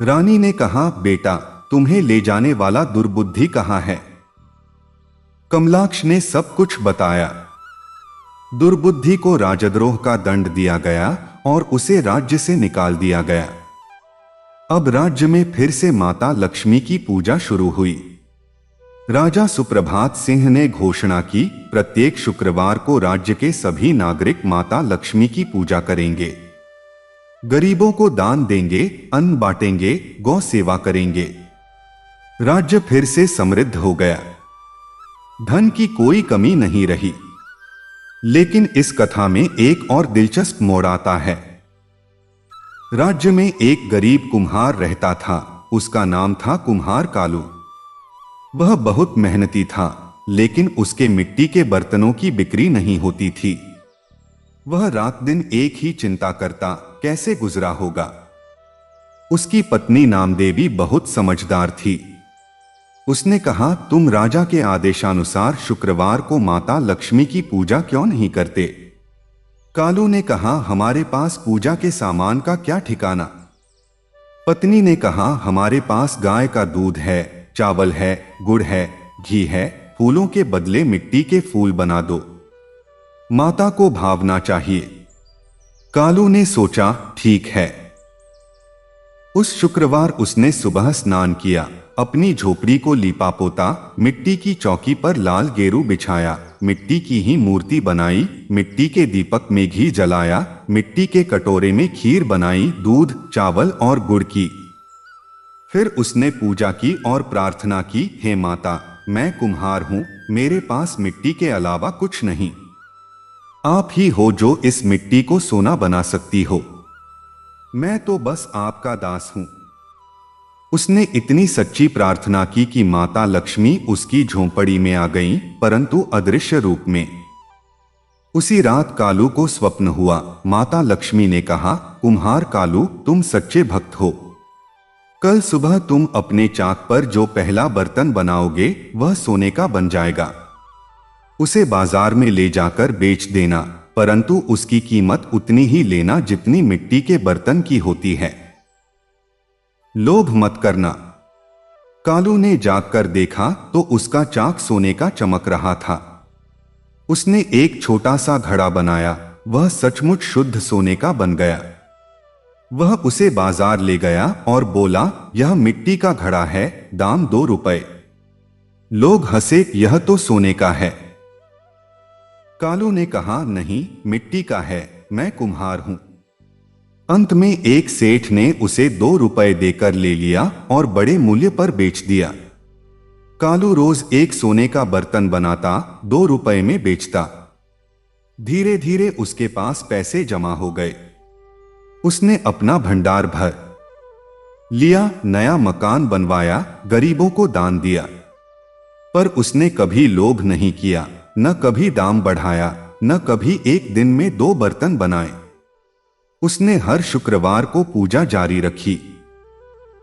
रानी ने कहा, बेटा, तुम्हें ले जाने वाला दुर्बुद्धि कहाँ है? कमलाक्ष ने सब कुछ बताया। दुर्बुद्धि को राजद्रोह का दंड दिया गया और उसे राज्य से निकाल दिया गया। अब राज्य में फिर से माता लक्ष्मी की पूजा शुरू हुई। राजा सुप्रभात सिंह ने घोषणा की, प्रत्येक शुक्रवार को राज्य के सभी नागरिक माता लक्ष्मी की पूजा करेंगे, गरीबों को दान देंगे, अन्न बांटेंगे, गौ सेवा करेंगे। राज्य फिर से समृद्ध हो गया। धन की कोई कमी नहीं रही। लेकिन इस कथा में एक और दिलचस्प मोड़ आता है। राज्य में एक गरीब कुम्हार रहता था। उसका नाम था कुम्हार कालू। वह बहुत मेहनती था, लेकिन उसके मिट्टी के बर्तनों की बिक्री नहीं होती थी। वह रात दिन एक ही चिंता करता, कैसे गुजरा होगा। उसकी पत्नी नामदेवी बहुत समझदार थी। उसने कहा, तुम राजा के आदेशानुसार शुक्रवार को माता लक्ष्मी की पूजा क्यों नहीं करते? कालू ने कहा, हमारे पास पूजा के सामान का क्या ठिकाना। पत्नी ने कहा, हमारे पास गाय का दूध है, चावल है, गुड़ है, घी है, फूलों के बदले मिट्टी के फूल बना दो। माता को भावना चाहिए। कालू ने सोचा, ठीक है। उस शुक्रवार उसने सुबह स्नान किया, अपनी झोपड़ी को लीपा पोता, मिट्टी की चौकी पर लाल गेरू बिछाया, मिट्टी की ही मूर्ति बनाई, मिट्टी के दीपक में घी जलाया, मिट्टी के कटोरे में खीर बनाई, दूध, चावल और गुड़ की। फिर उसने पूजा की और प्रार्थना की, हे माता, मैं कुम्हार हूं, मेरे पास मिट्टी के अलावा कुछ नहीं। आप ही हो जो इस मिट्टी को सोना बना सकती हो। मैं तो बस आपका दास हूं। उसने इतनी सच्ची प्रार्थना की कि माता लक्ष्मी उसकी झोंपड़ी में आ गईं, परंतु अदृश्य रूप में। उसी रात कालू को स्वप्न हुआ। माता लक्ष्मी ने कहा, कुम्हार कालू, तुम सच्चे भक्त हो। कल सुबह तुम अपने चाक पर जो पहला बर्तन बनाओगे वह सोने का बन जाएगा। उसे बाजार में ले जाकर बेच देना, परंतु उसकी कीमत उतनी ही लेना जितनी मिट्टी के बर्तन की होती है। लोभ मत करना। कालू ने जागकर देखा तो उसका चाक सोने का चमक रहा था। उसने एक छोटा सा घड़ा बनाया, वह सचमुच शुद्ध सोने का बन गया। वह उसे बाजार ले गया और बोला, यह मिट्टी का घड़ा है, दाम 2 रुपए। लोग हंसे, यह तो सोने का है। कालू ने कहा, नहीं, मिट्टी का है, मैं कुम्हार हूं। अंत में एक सेठ ने उसे 2 रुपए देकर ले लिया और बड़े मूल्य पर बेच दिया। कालू रोज एक सोने का बर्तन बनाता, 2 रुपए में बेचता। धीरे धीरे उसके पास पैसे जमा हो गए। उसने अपना भंडार भर लिया, नया मकान बनवाया, गरीबों को दान दिया। पर उसने कभी लोभ नहीं किया, न कभी दाम बढ़ाया, न कभी एक दिन में 2 बर्तन बनाए। उसने हर शुक्रवार को पूजा जारी रखी।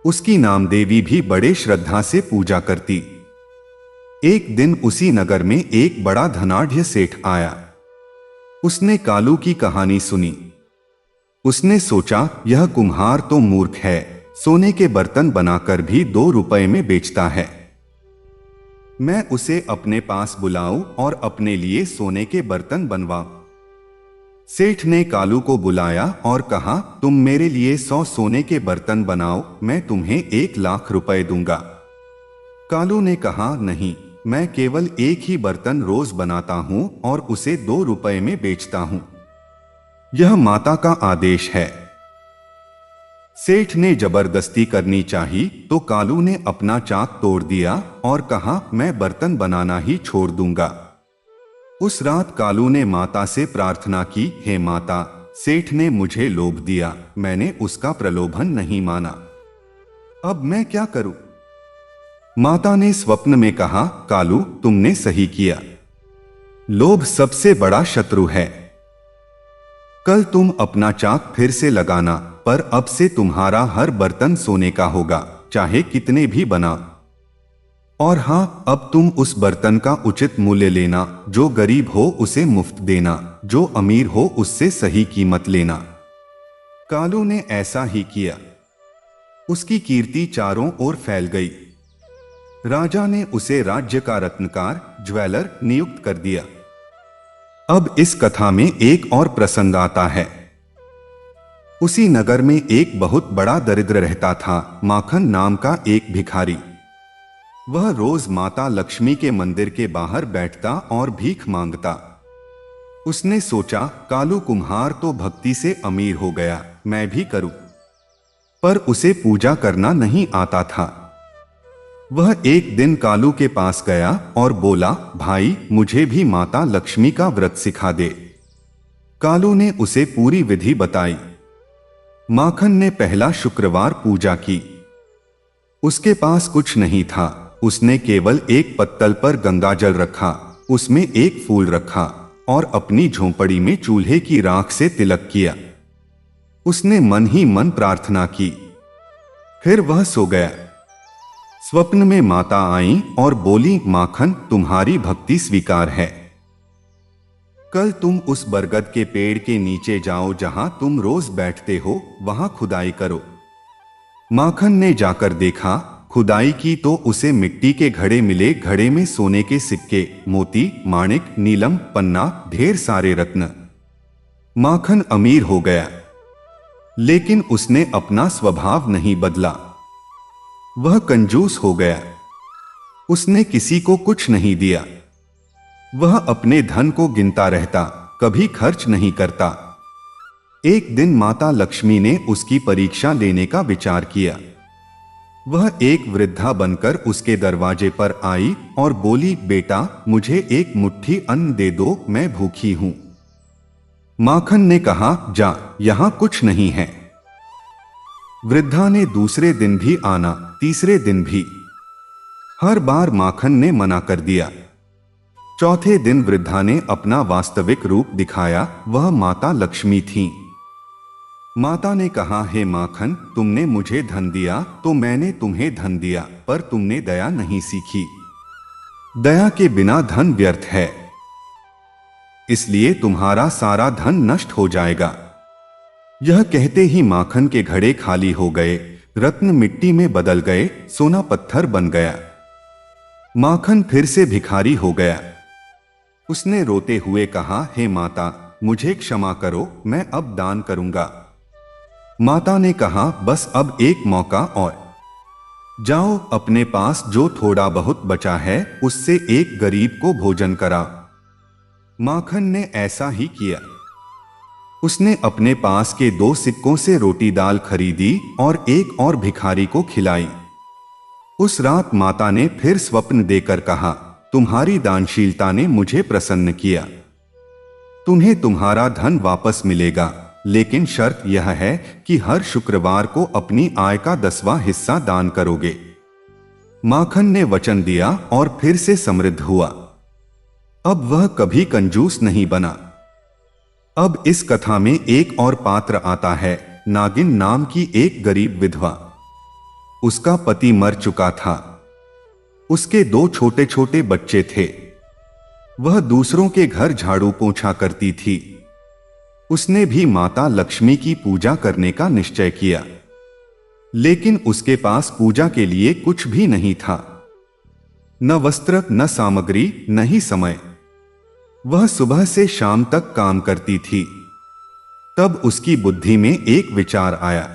उसकी नामदेवी भी बड़े श्रद्धा से पूजा करती। एक दिन उसी नगर में एक बड़ा धनाढ्य सेठ आया। उसने कालू की कहानी सुनी। उसने सोचा, यह कुम्हार तो मूर्ख है, सोने के बर्तन बनाकर भी 2 रुपए में बेचता है। मैं उसे अपने पास बुलाऊं और अपने लिए सोने के बर्तन बनवाऊं। सेठ ने कालू को बुलाया और कहा, तुम मेरे लिए 100 सोने के बर्तन बनाओ, मैं तुम्हें 1 लाख रुपए दूंगा। कालू ने कहा, नहीं, मैं केवल एक ही बर्तन रोज बनाता हूं और उसे 2 रुपए में बेचता हूं। यह माता का आदेश है। सेठ ने जबरदस्ती करनी चाही तो कालू ने अपना चाक तोड़ दिया और कहा, मैं बर्तन बनाना ही छोड़ दूंगा। उस रात कालू ने माता से प्रार्थना की, हे माता, सेठ ने मुझे लोभ दिया, मैंने उसका प्रलोभन नहीं माना, अब मैं क्या करूं? माता ने स्वप्न में कहा, कालू, तुमने सही किया। लोभ सबसे बड़ा शत्रु है। कल तुम अपना चाक फिर से लगाना, पर अब से तुम्हारा हर बर्तन सोने का होगा, चाहे कितने भी बना। और हां, अब तुम उस बर्तन का उचित मूल्य लेना, जो गरीब हो उसे मुफ्त देना, जो अमीर हो उससे सही कीमत लेना। कालू ने ऐसा ही किया। उसकी कीर्ति चारों ओर फैल गई। राजा ने उसे राज्य का रत्नकार, ज्वेलर नियुक्त कर दिया। अब इस कथा में एक और प्रसंग आता है। उसी नगर में एक बहुत बड़ा दरिद्र रहता था, माखन नाम का एक भिखारी। वह रोज माता लक्ष्मी के मंदिर के बाहर बैठता और भीख मांगता। उसने सोचा, कालू कुम्हार तो भक्ति से अमीर हो गया, मैं भी करूं। पर उसे पूजा करना नहीं आता था। वह एक दिन कालू के पास गया और बोला, भाई, मुझे भी माता लक्ष्मी का व्रत सिखा दे। कालू ने उसे पूरी विधि बताई। माखन ने पहला शुक्रवार पूजा की। उसके पास कुछ नहीं था। उसने केवल एक पत्तल पर गंगाजल रखा, उसमें एक फूल रखा और अपनी झोंपड़ी में चूल्हे की राख से तिलक किया। उसने मन ही मन प्रार्थना की। फिर वह सो गया। स्वप्न में माता आई और बोली, माखन, तुम्हारी भक्ति स्वीकार है। कल तुम उस बरगद के पेड़ के नीचे जाओ जहां तुम रोज बैठते हो, वहां खुदाई करो। माखन ने जाकर देखा, खुदाई की तो उसे मिट्टी के घड़े मिले। घड़े में सोने के सिक्के, मोती, माणिक, नीलम, पन्ना, ढेर सारे रत्न। माखन अमीर हो गया, लेकिन उसने अपना स्वभाव नहीं बदला। वह कंजूस हो गया। उसने किसी को कुछ नहीं दिया। वह अपने धन को गिनता रहता, कभी खर्च नहीं करता। एक दिन माता लक्ष्मी ने उसकी परीक्षा लेने का विचार किया। वह एक वृद्धा बनकर उसके दरवाजे पर आई और बोली, बेटा, मुझे एक मुट्ठी अन्न दे दो, मैं भूखी हूं। माखन ने कहा, जा, यहां कुछ नहीं है। वृद्धा ने दूसरे दिन भी आना, तीसरे दिन भी। हर बार माखन ने मना कर दिया। चौथे दिन वृद्धा ने अपना वास्तविक रूप दिखाया। वह माता लक्ष्मी थीं। माता ने कहा, हे माखन, तुमने मुझे धन दिया तो मैंने तुम्हें धन दिया, पर तुमने दया नहीं सीखी। दया के बिना धन व्यर्थ है, इसलिए तुम्हारा सारा धन नष्ट हो जाएगा। यह कहते ही माखन के घड़े खाली हो गए, रत्न मिट्टी में बदल गए, सोना पत्थर बन गया। माखन फिर से भिखारी हो गया। उसने रोते हुए कहा, हे माता, मुझे क्षमा करो, मैं अब दान करूंगा। माता ने कहा, बस अब एक मौका और। जाओ, अपने पास जो थोड़ा बहुत बचा है उससे एक गरीब को भोजन करा। माखन ने ऐसा ही किया। उसने अपने पास के 2 सिक्कों से रोटी दाल खरीदी और एक और भिखारी को खिलाई। उस रात माता ने फिर स्वप्न देकर कहा, तुम्हारी दानशीलता ने मुझे प्रसन्न किया। तुम्हें तुम्हारा धन वापस मिलेगा, लेकिन शर्त यह है कि हर शुक्रवार को अपनी आय का 10वां हिस्सा दान करोगे। माखन ने वचन दिया और फिर से समृद्ध हुआ। अब वह कभी कंजूस नहीं बना। अब इस कथा में एक और पात्र आता है, नागिन नाम की एक गरीब विधवा। उसका पति मर चुका था। उसके 2 छोटे छोटे बच्चे थे। वह दूसरों के घर झाड़ू पोंछा करती थी। उसने भी माता लक्ष्मी की पूजा करने का निश्चय किया, लेकिन उसके पास पूजा के लिए कुछ भी नहीं था। न वस्त्र, न सामग्री, न ही समय। वह सुबह से शाम तक काम करती थी। तब उसकी बुद्धि में एक विचार आया।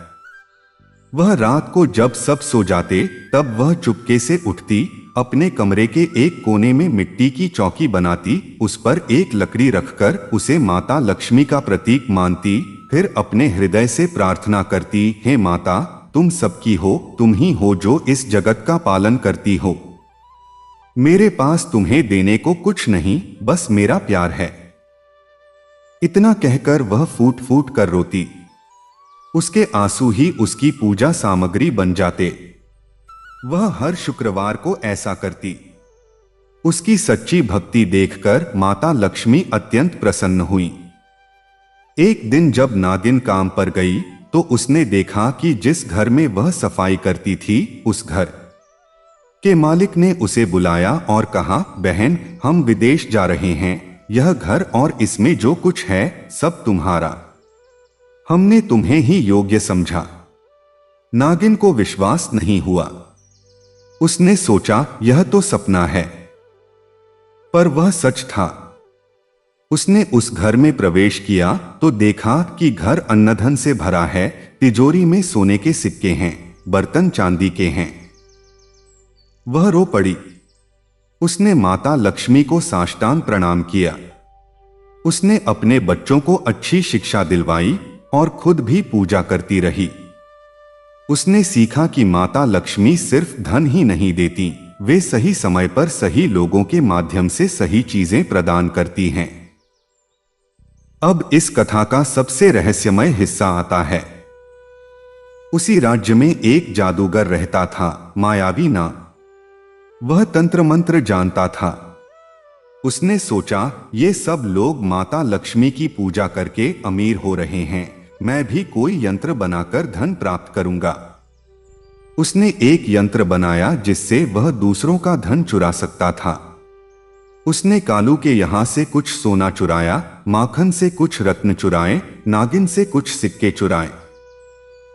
वह रात को जब सब सो जाते तब वह चुपके से उठती, अपने कमरे के एक कोने में मिट्टी की चौकी बनाती, उस पर एक लकड़ी रखकर उसे माता लक्ष्मी का प्रतीक मानती, फिर अपने हृदय से प्रार्थना करती, हे माता, तुम सबकी हो, तुम ही हो जो इस जगत का पालन करती हो। मेरे पास तुम्हें देने को कुछ नहीं, बस मेरा प्यार है। इतना कहकर वह फूट फूट कर रोती। उसके आंसू ही उसकी पूजा सामग्री बन जाते। वह हर शुक्रवार को ऐसा करती। उसकी सच्ची भक्ति देखकर माता लक्ष्मी अत्यंत प्रसन्न हुई। एक दिन जब नागिन काम पर गई तो उसने देखा कि जिस घर में वह सफाई करती थी, उस घर के मालिक ने उसे बुलाया और कहा, बहन, हम विदेश जा रहे हैं। यह घर और इसमें जो कुछ है सब तुम्हारा। हमने तुम्हें ही योग्य समझा। नागिन को विश्वास नहीं हुआ। उसने सोचा, यह तो सपना है, पर वह सच था। उसने उस घर में प्रवेश किया तो देखा कि घर अन्नधन से भरा है। तिजोरी में सोने के सिक्के हैं, बर्तन चांदी के हैं। वह रो पड़ी। उसने माता लक्ष्मी को साष्टांग प्रणाम किया। उसने अपने बच्चों को अच्छी शिक्षा दिलवाई और खुद भी पूजा करती रही। उसने सीखा कि माता लक्ष्मी सिर्फ धन ही नहीं देती, वे सही समय पर सही लोगों के माध्यम से सही चीजें प्रदान करती हैं। अब इस कथा का सबसे रहस्यमय हिस्सा आता है। उसी राज्य में एक जादूगर रहता था, मायावी नाम। वह तंत्र मंत्र जानता था। उसने सोचा, ये सब लोग माता लक्ष्मी की पूजा करके अमीर हो रहे हैं, मैं भी कोई यंत्र बनाकर धन प्राप्त करूंगा। उसने एक यंत्र बनाया जिससे वह दूसरों का धन चुरा सकता था। उसने कालू के यहां से कुछ सोना चुराया, माखन से कुछ रत्न चुराए, नागिन से कुछ सिक्के चुराए।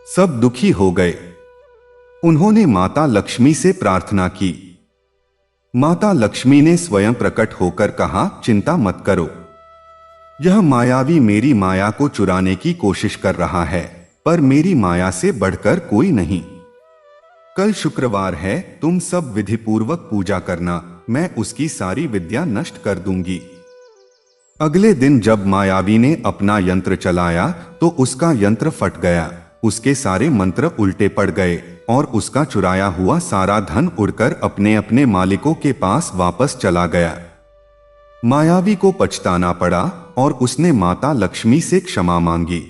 सब दुखी हो गए। उन्होंने माता लक्ष्मी से प्रार्थना की। माता लक्ष्मी ने स्वयं प्रकट होकर कहा, चिंता मत करो। यह मायावी मेरी माया को चुराने की कोशिश कर रहा है, पर मेरी माया से बढ़कर कोई नहीं। कल शुक्रवार है, तुम सब विधिपूर्वक पूजा करना, मैं उसकी सारी विद्या नष्ट कर दूंगी। अगले दिन जब मायावी ने अपना यंत्र चलाया तो उसका यंत्र फट गया। उसके सारे मंत्र उल्टे पड़ गए और उसका चुराया हुआ सारा धन उड़कर अपने अपने मालिकों के पास वापस चला गया। मायावी को पछताना पड़ा और उसने माता लक्ष्मी से क्षमा मांगी।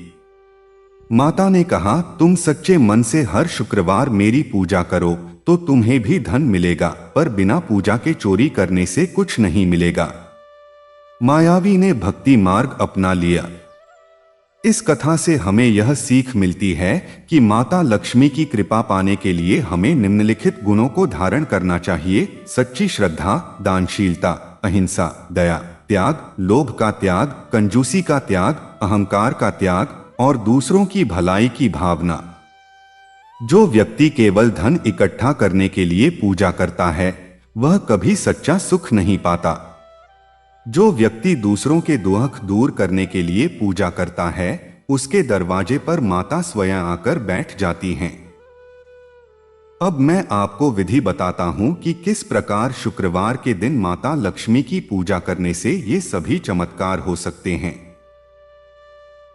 माता ने कहा, तुम सच्चे मन से हर शुक्रवार मेरी पूजा करो तो तुम्हें भी धन मिलेगा, पर बिना पूजा के चोरी करने से कुछ नहीं मिलेगा। मायावी ने भक्ति मार्ग अपना लिया। इस कथा से हमें यह सीख मिलती है कि माता लक्ष्मी की कृपा पाने के लिए हमें निम्नलिखित गुणों को धारण करना चाहिए: सच्ची श्रद्धा, दानशीलता, अहिंसा, दया, त्याग, लोभ का त्याग, कंजूसी का त्याग, अहंकार का त्याग और दूसरों की भलाई की भावना। जो व्यक्ति केवल धन इकट्ठा करने के लिए पूजा करता है वह कभी सच्चा सुख नहीं पाता। जो व्यक्ति दूसरों के दुख दूर करने के लिए पूजा करता है उसके दरवाजे पर माता स्वयं आकर बैठ जाती हैं। अब मैं आपको विधि बताता हूं कि किस प्रकार शुक्रवार के दिन माता लक्ष्मी की पूजा करने से ये सभी चमत्कार हो सकते हैं।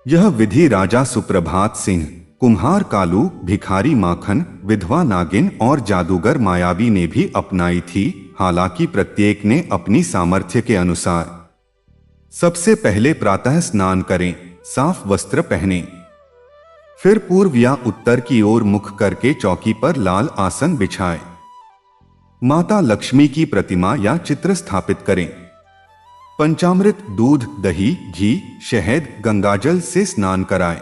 यह विधि राजा सुप्रभात सिंह, कुम्हार कालू, भिखारी माखन, विधवा नागिन और जादूगर मायावी ने भी अपनाई थी, हालांकि प्रत्येक ने अपनी सामर्थ्य के अनुसार। सबसे पहले प्रातः स्नान करें, साफ वस्त्र पहनें। फिर पूर्व या उत्तर की ओर मुख करके चौकी पर लाल आसन बिछाएं। माता लक्ष्मी की प्रतिमा या चित्र स्थापित करें। पंचामृत, दूध, दही, घी, शहद, गंगाजल से स्नान कराएं।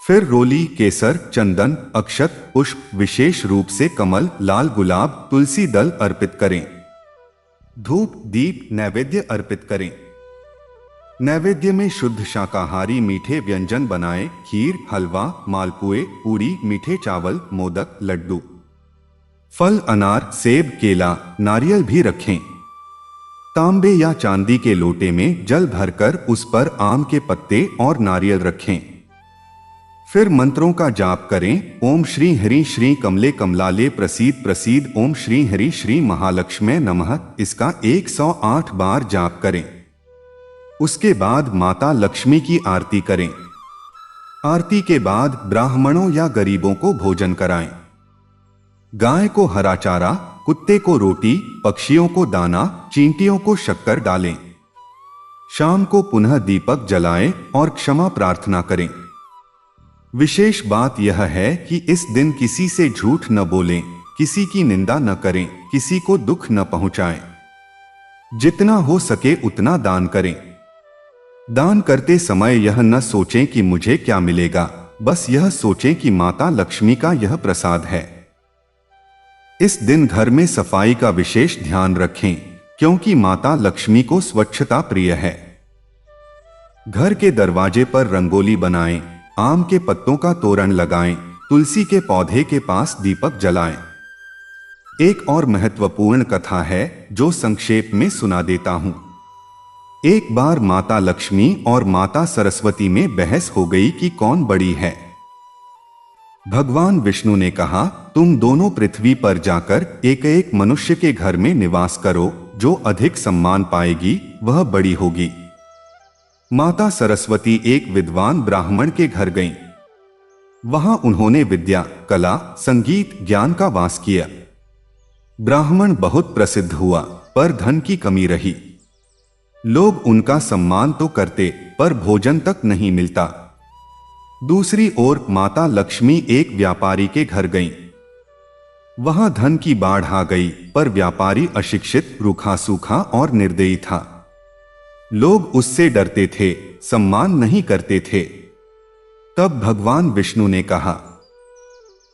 फिर रोली, केसर, चंदन, अक्षत, पुष्प, विशेष रूप से कमल, लाल गुलाब, तुलसी दल अर्पित करें। धूप, दीप, नैवेद्य अर्पित करें। नैवेद्य में शुद्ध शाकाहारी मीठे व्यंजन बनाएं: खीर, हलवा, मालपुए, पूरी, मीठे चावल, मोदक, लड्डू। फल, अनार, सेब, केला, नारियल भी रखें। तांबे या चांदी के लोटे में जल भरकर उस पर आम के पत्ते और नारियल रखें। फिर मंत्रों का जाप करें: ओम श्री हरि श्री कमले कमलाले प्रसीद प्रसीद, ओम श्री हरि श्री महालक्ष्मी नमः। इसका 108 बार जाप करें। उसके बाद माता लक्ष्मी की आरती करें। आरती के बाद ब्राह्मणों या गरीबों को भोजन कराएं। गाय को हरा चारा, कुत्ते को रोटी, पक्षियों को दाना, चींटियों को शक्कर डालें। शाम को पुनः दीपक जलाएं और क्षमा प्रार्थना करें। विशेष बात यह है कि इस दिन किसी से झूठ न बोलें, किसी की निंदा न करें, किसी को दुख न पहुंचाएं। जितना हो सके उतना दान करें। दान करते समय यह न सोचें कि मुझे क्या मिलेगा, बस यह सोचें कि माता लक्ष्मी का यह प्रसाद है। इस दिन घर में सफाई का विशेष ध्यान रखें क्योंकि माता लक्ष्मी को स्वच्छता प्रिय है। घर के दरवाजे पर रंगोली बनाएं, आम के पत्तों का तोरण लगाएं, तुलसी के पौधे के पास दीपक जलाएं। एक और महत्वपूर्ण कथा है जो संक्षेप में सुना देता हूं। एक बार माता लक्ष्मी और माता सरस्वती में बहस हो गई कि कौन बड़ी है। भगवान विष्णु ने कहा, तुम दोनों पृथ्वी पर जाकर एक एक मनुष्य के घर में निवास करो, जो अधिक सम्मान पाएगी वह बड़ी होगी। माता सरस्वती एक विद्वान ब्राह्मण के घर गईं। वहां उन्होंने विद्या, कला, संगीत, ज्ञान का वास किया। ब्राह्मण बहुत प्रसिद्ध हुआ, पर धन की कमी रही। लोग उनका सम्मान तो करते, पर भोजन तक नहीं मिलता। दूसरी ओर माता लक्ष्मी एक व्यापारी के घर गईं। वहां धन की बाढ़ आ गई, पर व्यापारी अशिक्षित, रूखा सूखा और निर्दयी था। लोग उससे डरते थे, सम्मान नहीं करते थे। तब भगवान विष्णु ने कहा,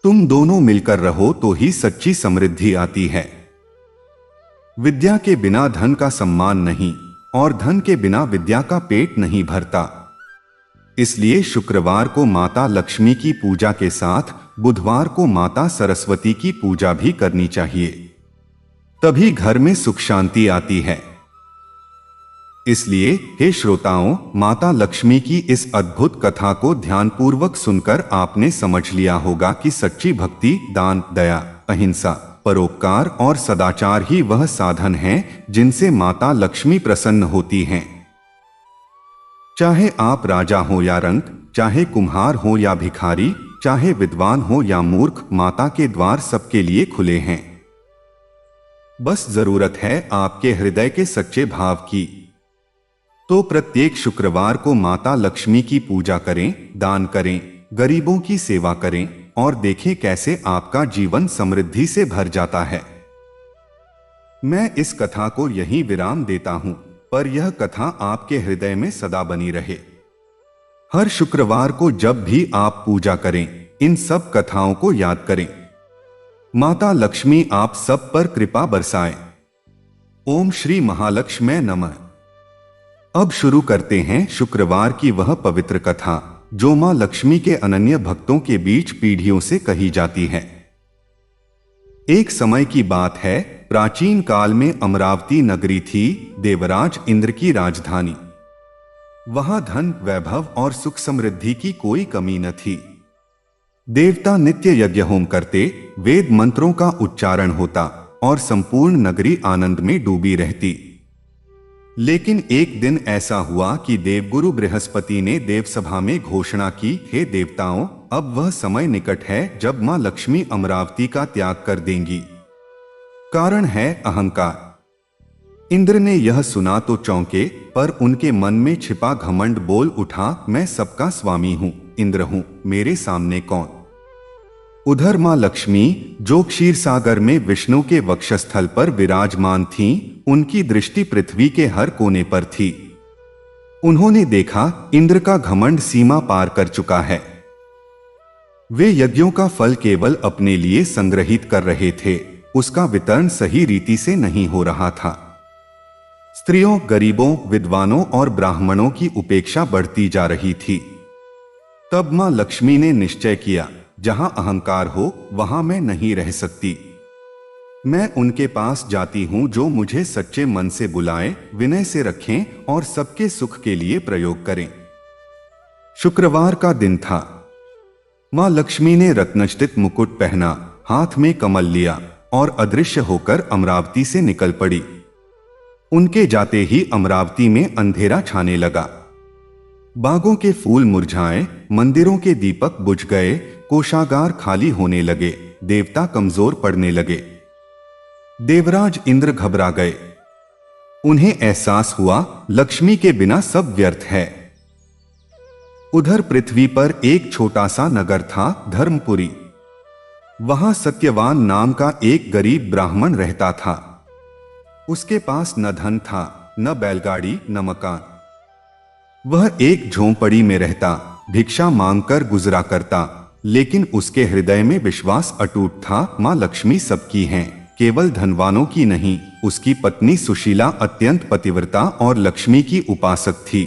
तुम दोनों मिलकर रहो तो ही सच्ची समृद्धि आती है। विद्या के बिना धन का सम्मान नहीं, और धन के बिना विद्या का पेट नहीं भरता। इसलिए शुक्रवार को माता लक्ष्मी की पूजा के साथ बुधवार को माता सरस्वती की पूजा भी करनी चाहिए, तभी घर में सुख शांति आती है। इसलिए हे श्रोताओं, माता लक्ष्मी की इस अद्भुत कथा को ध्यानपूर्वक सुनकर आपने समझ लिया होगा कि सच्ची भक्ति, दान, दया, अहिंसा, परोपकार और सदाचार ही वह साधन हैं जिनसे माता लक्ष्मी प्रसन्न होती हैं। चाहे आप राजा हो या रंक, चाहे कुम्हार हो या भिखारी, चाहे विद्वान हो या मूर्ख, माता के द्वार सबके लिए खुले हैं। बस जरूरत है आपके हृदय के सच्चे भाव की। तो प्रत्येक शुक्रवार को माता लक्ष्मी की पूजा करें, दान करें, गरीबों की सेवा करें और देखें कैसे आपका जीवन समृद्धि से भर जाता है। मैं इस कथा को यहीं विराम देता हूं। पर यह कथा आपके हृदय में सदा बनी रहे। हर शुक्रवार को जब भी आप पूजा करें, इन सब कथाओं को याद करें। माता लक्ष्मी आप सब पर कृपा बरसाए। ओम श्री महालक्ष्मी नमः। अब शुरू करते हैं शुक्रवार की वह पवित्र कथा जो मां लक्ष्मी के अनन्य भक्तों के बीच पीढ़ियों से कही जाती है। एक समय की बात है, प्राचीन काल में अमरावती नगरी थी, देवराज इंद्र की राजधानी। वहां धन, वैभव और सुख समृद्धि की कोई कमी न थी। देवता नित्य यज्ञ होम करते, वेद मंत्रों का उच्चारण होता और संपूर्ण नगरी आनंद में डूबी रहती। लेकिन एक दिन ऐसा हुआ कि देवगुरु बृहस्पति ने देवसभा में घोषणा की, हे देवताओं, अब वह समय निकट है जब मां लक्ष्मी अमरावती का त्याग कर देंगी। कारण है अहंकार। इंद्र ने यह सुना तो चौंके, पर उनके मन में छिपा घमंड बोल उठा, मैं सबका स्वामी हूं, इंद्र हूं, मेरे सामने कौन। उधर मां लक्ष्मी जो क्षीर सागर में विष्णु के वक्षस्थल पर विराजमान थीं, उनकी दृष्टि पृथ्वी के हर कोने पर थी। उन्होंने देखा इंद्र का घमंड सीमा पार कर चुका है। वे यज्ञों का फल केवल अपने लिए संग्रहित कर रहे थे, उसका वितरण सही रीति से नहीं हो रहा था। स्त्रियों, गरीबों, विद्वानों और ब्राह्मणों की उपेक्षा बढ़ती जा रही थी। तब मां लक्ष्मी ने निश्चय किया, जहां अहंकार हो वहां मैं नहीं रह सकती। मैं उनके पास जाती हूं जो मुझे सच्चे मन से बुलाएं, विनय से रखें और सबके सुख के लिए प्रयोग करें। शुक्रवार का दिन था। मां लक्ष्मी ने रत्नजटित मुकुट पहना, हाथ में कमल लिया और अदृश्य होकर अमरावती से निकल पड़ी। उनके जाते ही अमरावती में अंधेरा छाने लगा। बागों के फूल मुरझाए, मंदिरों के दीपक बुझ गए, कोषागार खाली होने लगे, देवता कमजोर पड़ने लगे। देवराज इंद्र घबरा गए। उन्हें एहसास हुआ लक्ष्मी के बिना सब व्यर्थ है। उधर पृथ्वी पर एक छोटा सा नगर था, धर्मपुरी। वहां सत्यवान नाम का एक गरीब ब्राह्मण रहता था। उसके पास न धन था, न बैलगाड़ी, न मकान। वह एक झोंपड़ी में रहता, भिक्षा मांगकर गुजरा करता, लेकिन उसके हृदय में विश्वास अटूट था, मां लक्ष्मी सबकी हैं, केवल धनवानों की नहीं। उसकी पत्नी सुशीला अत्यंत पतिव्रता और लक्ष्मी की उपासक थी।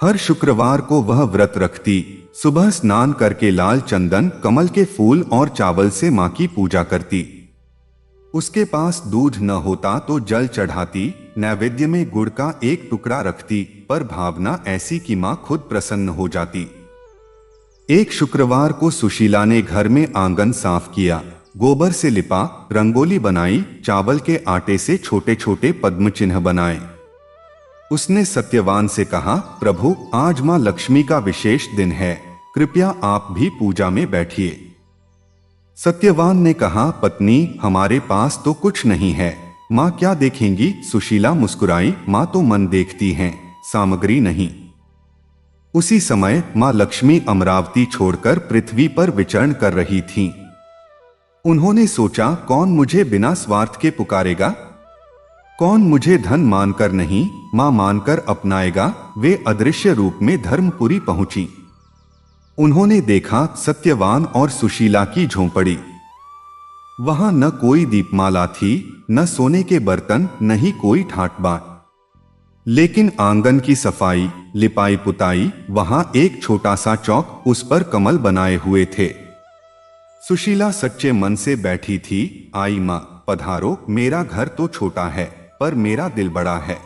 हर शुक्रवार को वह व्रत रखती, सुबह स्नान करके लाल चंदन, कमल के फूल और चावल से मां की पूजा करती। उसके पास दूध न होता तो जल चढ़ाती, नैवेद्य में गुड़ का एक टुकड़ा रखती, पर भावना ऐसी कि मां खुद प्रसन्न हो जाती। एक शुक्रवार को सुशीला ने घर में आंगन साफ किया, गोबर से लिपा, रंगोली बनाई, चावल के आटे से छोटे छोटे पद्म चिन्ह बनाए। उसने सत्यवान से कहा, प्रभु, आज मां लक्ष्मी का विशेष दिन है, कृपया आप भी पूजा में बैठिए। सत्यवान ने कहा, पत्नी, हमारे पास तो कुछ नहीं है, मां क्या देखेंगी। सुशीला मुस्कुराई, मां तो मन देखती हैं, सामग्री नहीं। उसी समय मां लक्ष्मी अमरावती छोड़कर पृथ्वी पर विचरण कर रही थीं। उन्होंने सोचा, कौन मुझे बिना स्वार्थ के पुकारेगा, कौन मुझे धन मानकर नहीं मां मानकर अपनाएगा। वे अदृश्य रूप में धर्मपुरी पहुंची। उन्होंने देखा सत्यवान और सुशीला की झोंपड़ी। वहां न कोई दीपमाला थी, न सोने के बर्तन, न ही कोई ठाट बाट। लेकिन आंगन की सफाई, लिपाई पुताई, वहां एक छोटा सा चौक, उस पर कमल बनाए हुए थे। सुशीला सच्चे मन से बैठी थी, आई मां, पधारो, मेरा घर तो छोटा है, पर मेरा दिल बड़ा है।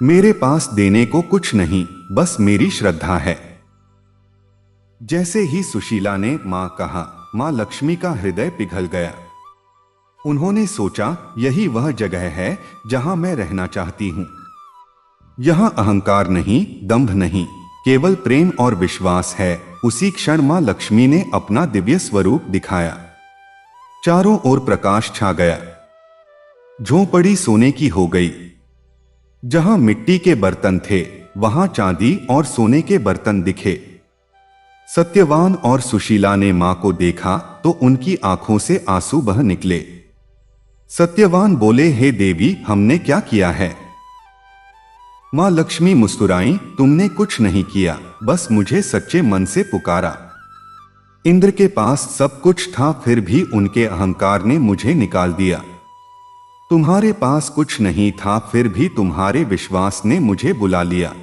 मेरे पास देने को कुछ नहीं, बस मेरी श्रद्धा है। जैसे ही सुशीला ने मां कहा, मां लक्ष्मी का हृदय पिघल गया। उन्होंने सोचा, यही वह जगह है जहां मैं रहना चाहती हूं। यहां अहंकार नहीं, दंभ नहीं, केवल प्रेम और विश्वास है। उसी क्षण मां लक्ष्मी ने अपना दिव्य स्वरूप दिखाया। चारों ओर प्रकाश छा गया। झोंपड़ी सोने की हो गई। जहां मिट्टी के बर्तन थे, वहां चांदी और सोने के बर्तन दिखे। सत्यवान और सुशीला ने मां को देखा तो उनकी आंखों से आंसू बह निकले। सत्यवान बोले, हे देवी, हमने क्या किया है? मां लक्ष्मी मुस्कुराई, तुमने कुछ नहीं किया, बस मुझे सच्चे मन से पुकारा। इंद्र के पास सब कुछ था, फिर भी उनके अहंकार ने मुझे निकाल दिया। तुम्हारे पास कुछ नहीं था, फिर भी तुम्हारे विश्वास ने मुझे बुला लिया।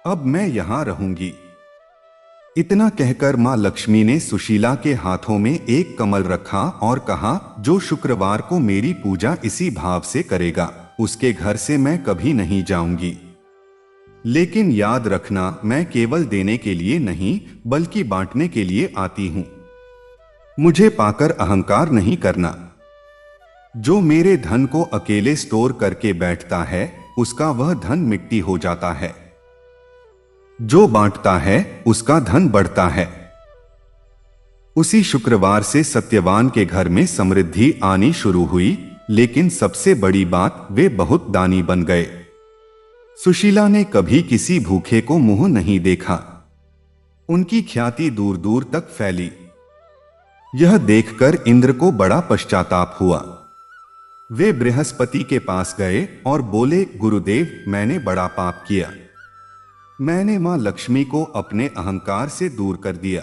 अब मैं यहां रहूंगी। इतना कहकर मां लक्ष्मी ने सुशीला के हाथों में एक कमल रखा और कहा, जो शुक्रवार को मेरी पूजा इसी भाव से करेगा, उसके घर से मैं कभी नहीं जाऊंगी। लेकिन याद रखना, मैं केवल देने के लिए नहीं बल्कि बांटने के लिए आती हूं। मुझे पाकर अहंकार नहीं करना। जो मेरे धन को अकेले स्टोर करके बैठता है, उसका वह धन मिट्टी हो जाता है। जो बांटता है, उसका धन बढ़ता है। उसी शुक्रवार से सत्यवान के घर में समृद्धि आनी शुरू हुई, लेकिन सबसे बड़ी बात, वे बहुत दानी बन गए। सुशीला ने कभी किसी भूखे को मुंह नहीं देखा। उनकी ख्याति दूर दूर तक फैली। यह देखकर इंद्र को बड़ा पश्चाताप हुआ। वे बृहस्पति के पास गए और बोले, गुरुदेव, मैंने बड़ा पाप किया। मैंने मां लक्ष्मी को अपने अहंकार से दूर कर दिया।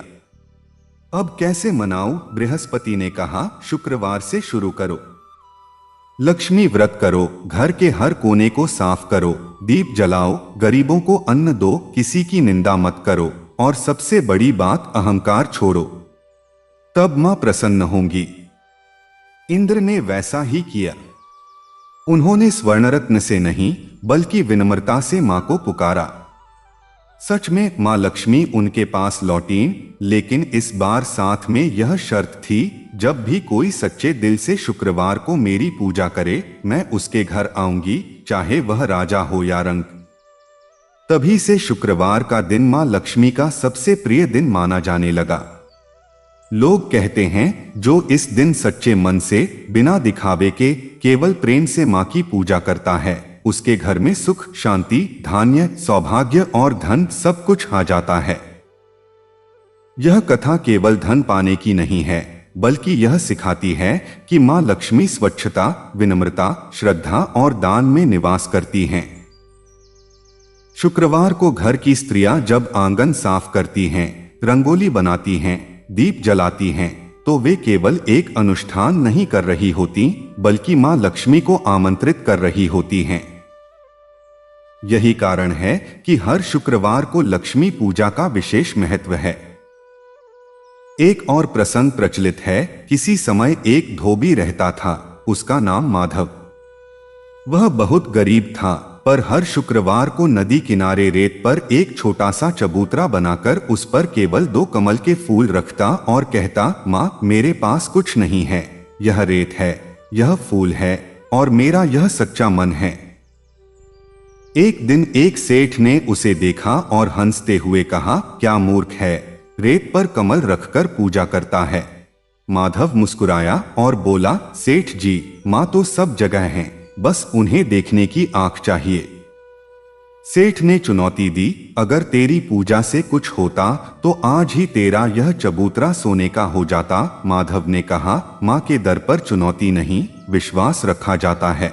अब कैसे मनाऊं? बृहस्पति ने कहा, शुक्रवार से शुरू करो। लक्ष्मी व्रत करो, घर के हर कोने को साफ करो, दीप जलाओ, गरीबों को अन्न दो, किसी की निंदा मत करो, और सबसे बड़ी बात, अहंकार छोड़ो। तब मां प्रसन्न होंगी। इंद्र ने वैसा ही किया। उन्होंने स्वर्णरत्न से नहीं बल्कि विनम्रता से मां को पुकारा। सच में मां लक्ष्मी उनके पास लौटीं, लेकिन इस बार साथ में यह शर्त थी, जब भी कोई सच्चे दिल से शुक्रवार को मेरी पूजा करे, मैं उसके घर आऊंगी, चाहे वह राजा हो या रंक। तभी से शुक्रवार का दिन मां लक्ष्मी का सबसे प्रिय दिन माना जाने लगा। लोग कहते हैं, जो इस दिन सच्चे मन से, बिना दिखावे के, केवल प्रेम से मां की पूजा करता है, उसके घर में सुख, शांति, धान्य, सौभाग्य और धन सब कुछ आ जाता है। यह कथा केवल धन पाने की नहीं है, बल्कि यह सिखाती है कि मां लक्ष्मी स्वच्छता, विनम्रता, श्रद्धा और दान में निवास करती हैं। शुक्रवार को घर की स्त्रियां जब आंगन साफ करती हैं, रंगोली बनाती हैं, दीप जलाती हैं, तो वे केवल एक अनुष्ठान नहीं कर रही होती, बल्कि मां लक्ष्मी को आमंत्रित कर रही होती हैं। यही कारण है कि हर शुक्रवार को लक्ष्मी पूजा का विशेष महत्व है। एक और प्रसंग प्रचलित है। किसी समय एक धोबी रहता था, उसका नाम माधव। वह बहुत गरीब था, पर हर शुक्रवार को नदी किनारे रेत पर एक छोटा सा चबूतरा बनाकर उस पर केवल 2 कमल के फूल रखता और कहता, माँ, मेरे पास कुछ नहीं है, यह रेत है, यह फूल है और मेरा यह सच्चा मन है। एक दिन एक सेठ ने उसे देखा और हंसते हुए कहा, क्या मूर्ख है, रेत पर कमल रखकर पूजा करता है। माधव मुस्कुराया और बोला, सेठ जी, मां तो सब जगह हैं, बस उन्हें देखने की आंख चाहिए। सेठ ने चुनौती दी, अगर तेरी पूजा से कुछ होता तो आज ही तेरा यह चबूतरा सोने का हो जाता। माधव ने कहा, मां के दर पर चुनौती नहीं, विश्वास रखा जाता है।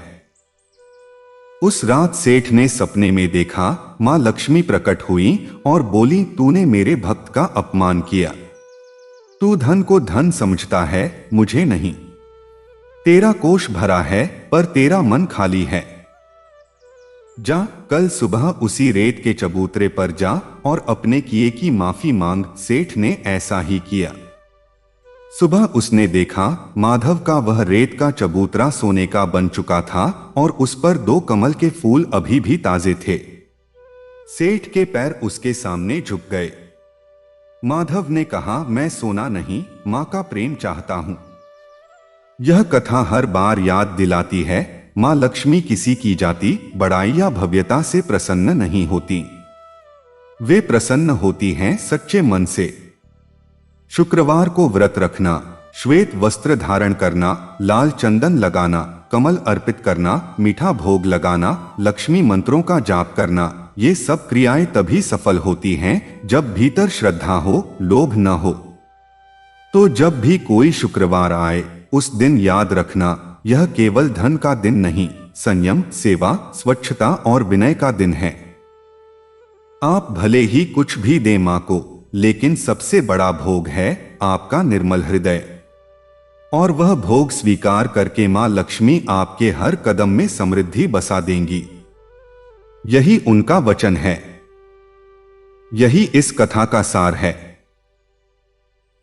उस रात सेठ ने सपने में देखा, मां लक्ष्मी प्रकट हुई और बोली, तूने मेरे भक्त का अपमान किया। तू धन को धन समझता है, मुझे नहीं। तेरा कोष भरा है, पर तेरा मन खाली है। जा, कल सुबह उसी रेत के चबूतरे पर जा और अपने किए की माफी मांग। सेठ ने ऐसा ही किया। सुबह उसने देखा, माधव का वह रेत का चबूतरा सोने का बन चुका था और उस पर 2 कमल के फूल अभी भी ताजे थे। सेठ के पैर उसके सामने झुक गए। माधव ने कहा, मैं सोना नहीं, मां का प्रेम चाहता हूं। यह कथा हर बार याद दिलाती है, मां लक्ष्मी किसी की जाति, बड़ाई या भव्यता से प्रसन्न नहीं होती। वे प्रसन्न होती हैं सच्चे मन से। शुक्रवार को व्रत रखना, श्वेत वस्त्र धारण करना, लाल चंदन लगाना, कमल अर्पित करना, मीठा भोग लगाना, लक्ष्मी मंत्रों का जाप करना, ये सब क्रियाएं तभी सफल होती हैं जब भीतर श्रद्धा हो, लोभ न हो। तो जब भी कोई शुक्रवार आए, उस दिन याद रखना, यह केवल धन का दिन नहीं, संयम, सेवा, स्वच्छता और विनय का दिन है। आप भले ही कुछ भी दें मां को, लेकिन सबसे बड़ा भोग है आपका निर्मल हृदय। और वह भोग स्वीकार करके मां लक्ष्मी आपके हर कदम में समृद्धि बसा देंगी। यही उनका वचन है। यही इस कथा का सार है।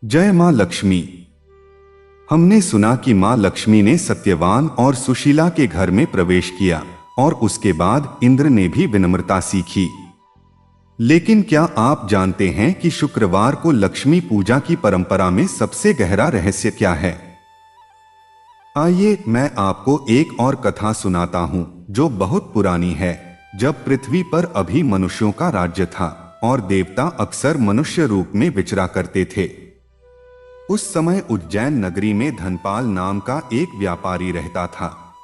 जय मां लक्ष्मी। हमने सुना कि मां लक्ष्मी ने सत्यवान और सुशीला के घर में प्रवेश किया और उसके बाद इंद्र ने भी विनम्रता सीखी। लेकिन क्या आप जानते हैं कि शुक्रवार को लक्ष्मी पूजा की परंपरा में सबसे गहरा रहस्य क्या है? आइए मैं आपको एक और कथा सुनाता हूं जो बहुत पुरानी है। जब पृथ्वी पर अभी मनुष्यों का राज्य था और देवता अक्सर मनुष्य रूप में विचरा करते थे। उस समय उज्जैन नगरी में धनपाल नाम का एक व्यापारी रहता था।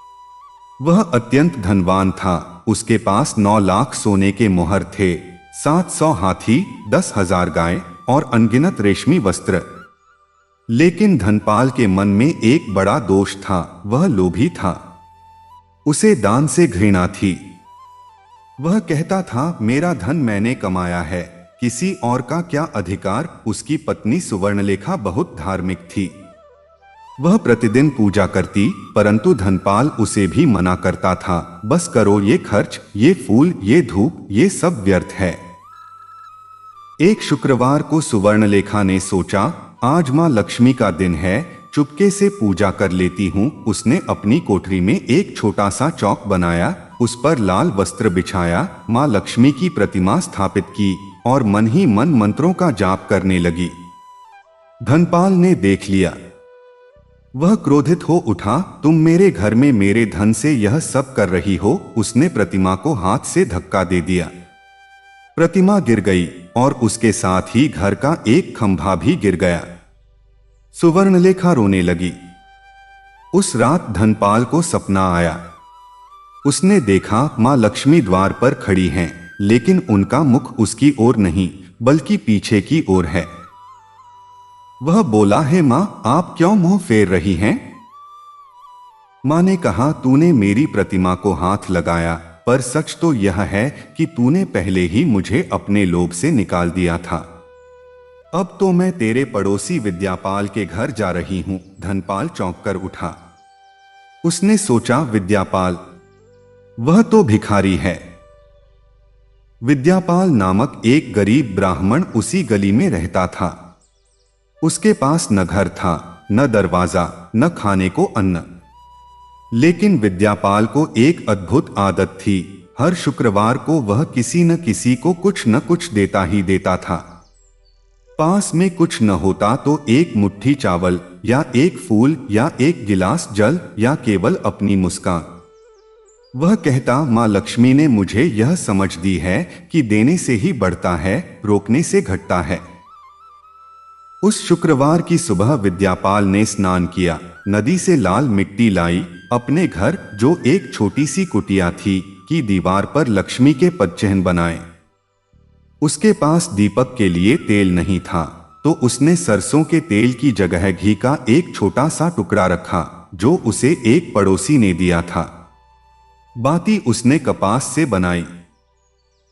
वह अत्यंत धनवान था। उसके पास 9 लाख सोने के मोहर थे, 700 हाथी, 10,000 गाय और अनगिनत रेशमी वस्त्र। लेकिन धनपाल के मन में एक बड़ा दोष था, वह लोभी था। उसे दान से घृणा थी। वह कहता था, मेरा धन मैंने कमाया है, किसी और का क्या अधिकार। उसकी पत्नी सुवर्णलेखा बहुत धार्मिक थी। वह प्रतिदिन पूजा करती, परंतु धनपाल उसे भी मना करता था, बस करो ये खर्च, ये फूल, ये धूप, ये सब व्यर्थ है। एक शुक्रवार को सुवर्णलेखा ने सोचा, आज मां लक्ष्मी का दिन है, चुपके से पूजा कर लेती हूँ। उसने अपनी कोठरी में एक छोटा सा चौक बनाया, उस पर लाल वस्त्र बिछाया, मां लक्ष्मी की प्रतिमा स्थापित की और मन ही मन मंत्रों का जाप करने लगी। धनपाल ने देख लिया। वह क्रोधित हो उठा, तुम मेरे घर में मेरे धन से यह सब कर रही हो। उसने प्रतिमा को हाथ से धक्का दे दिया। प्रतिमा गिर गई और उसके साथ ही घर का एक खंभा भी गिर गया। सुवर्णलेखा रोने लगी। उस रात धनपाल को सपना आया। उसने देखा मां लक्ष्मी द्वार पर खड़ी हैं, लेकिन उनका मुख उसकी ओर नहीं बल्कि पीछे की ओर है। वह बोला, हे मां, आप क्यों मुंह फेर रही हैं? मां ने कहा, तूने मेरी प्रतिमा को हाथ लगाया, पर सच तो यह है कि तूने पहले ही मुझे अपने लोभ से निकाल दिया था। अब तो मैं तेरे पड़ोसी विद्यापाल के घर जा रही हूं। धनपाल चौंक कर उठा। उसने सोचा, विद्यापाल? वह तो भिखारी है। विद्यापाल नामक एक गरीब ब्राह्मण उसी गली में रहता था। उसके पास न घर था, न दरवाजा, न खाने को अन्न। लेकिन विद्यापाल को एक अद्भुत आदत थी। हर शुक्रवार को वह किसी न किसी को कुछ न कुछ देता ही देता था। पास में कुछ न होता तो एक मुट्ठी चावल या एक फूल या एक गिलास जल या केवल अपनी मुस्कान। वह कहता, मां लक्ष्मी ने मुझे यह समझ दी है कि देने से ही बढ़ता है, रोकने से घटता है। उस शुक्रवार की सुबह विद्यापाल ने स्नान किया, नदी से लाल मिट्टी लाई, अपने घर जो एक छोटी सी कुटिया थी की दीवार पर लक्ष्मी के पदचिह्न बनाए। उसके पास दीपक के लिए तेल नहीं था, तो उसने सरसों के तेल की जगह घी का एक छोटा सा टुकड़ा रखा, जो उसे एक पड़ोसी ने दिया था। बाती उसने कपास से बनाई।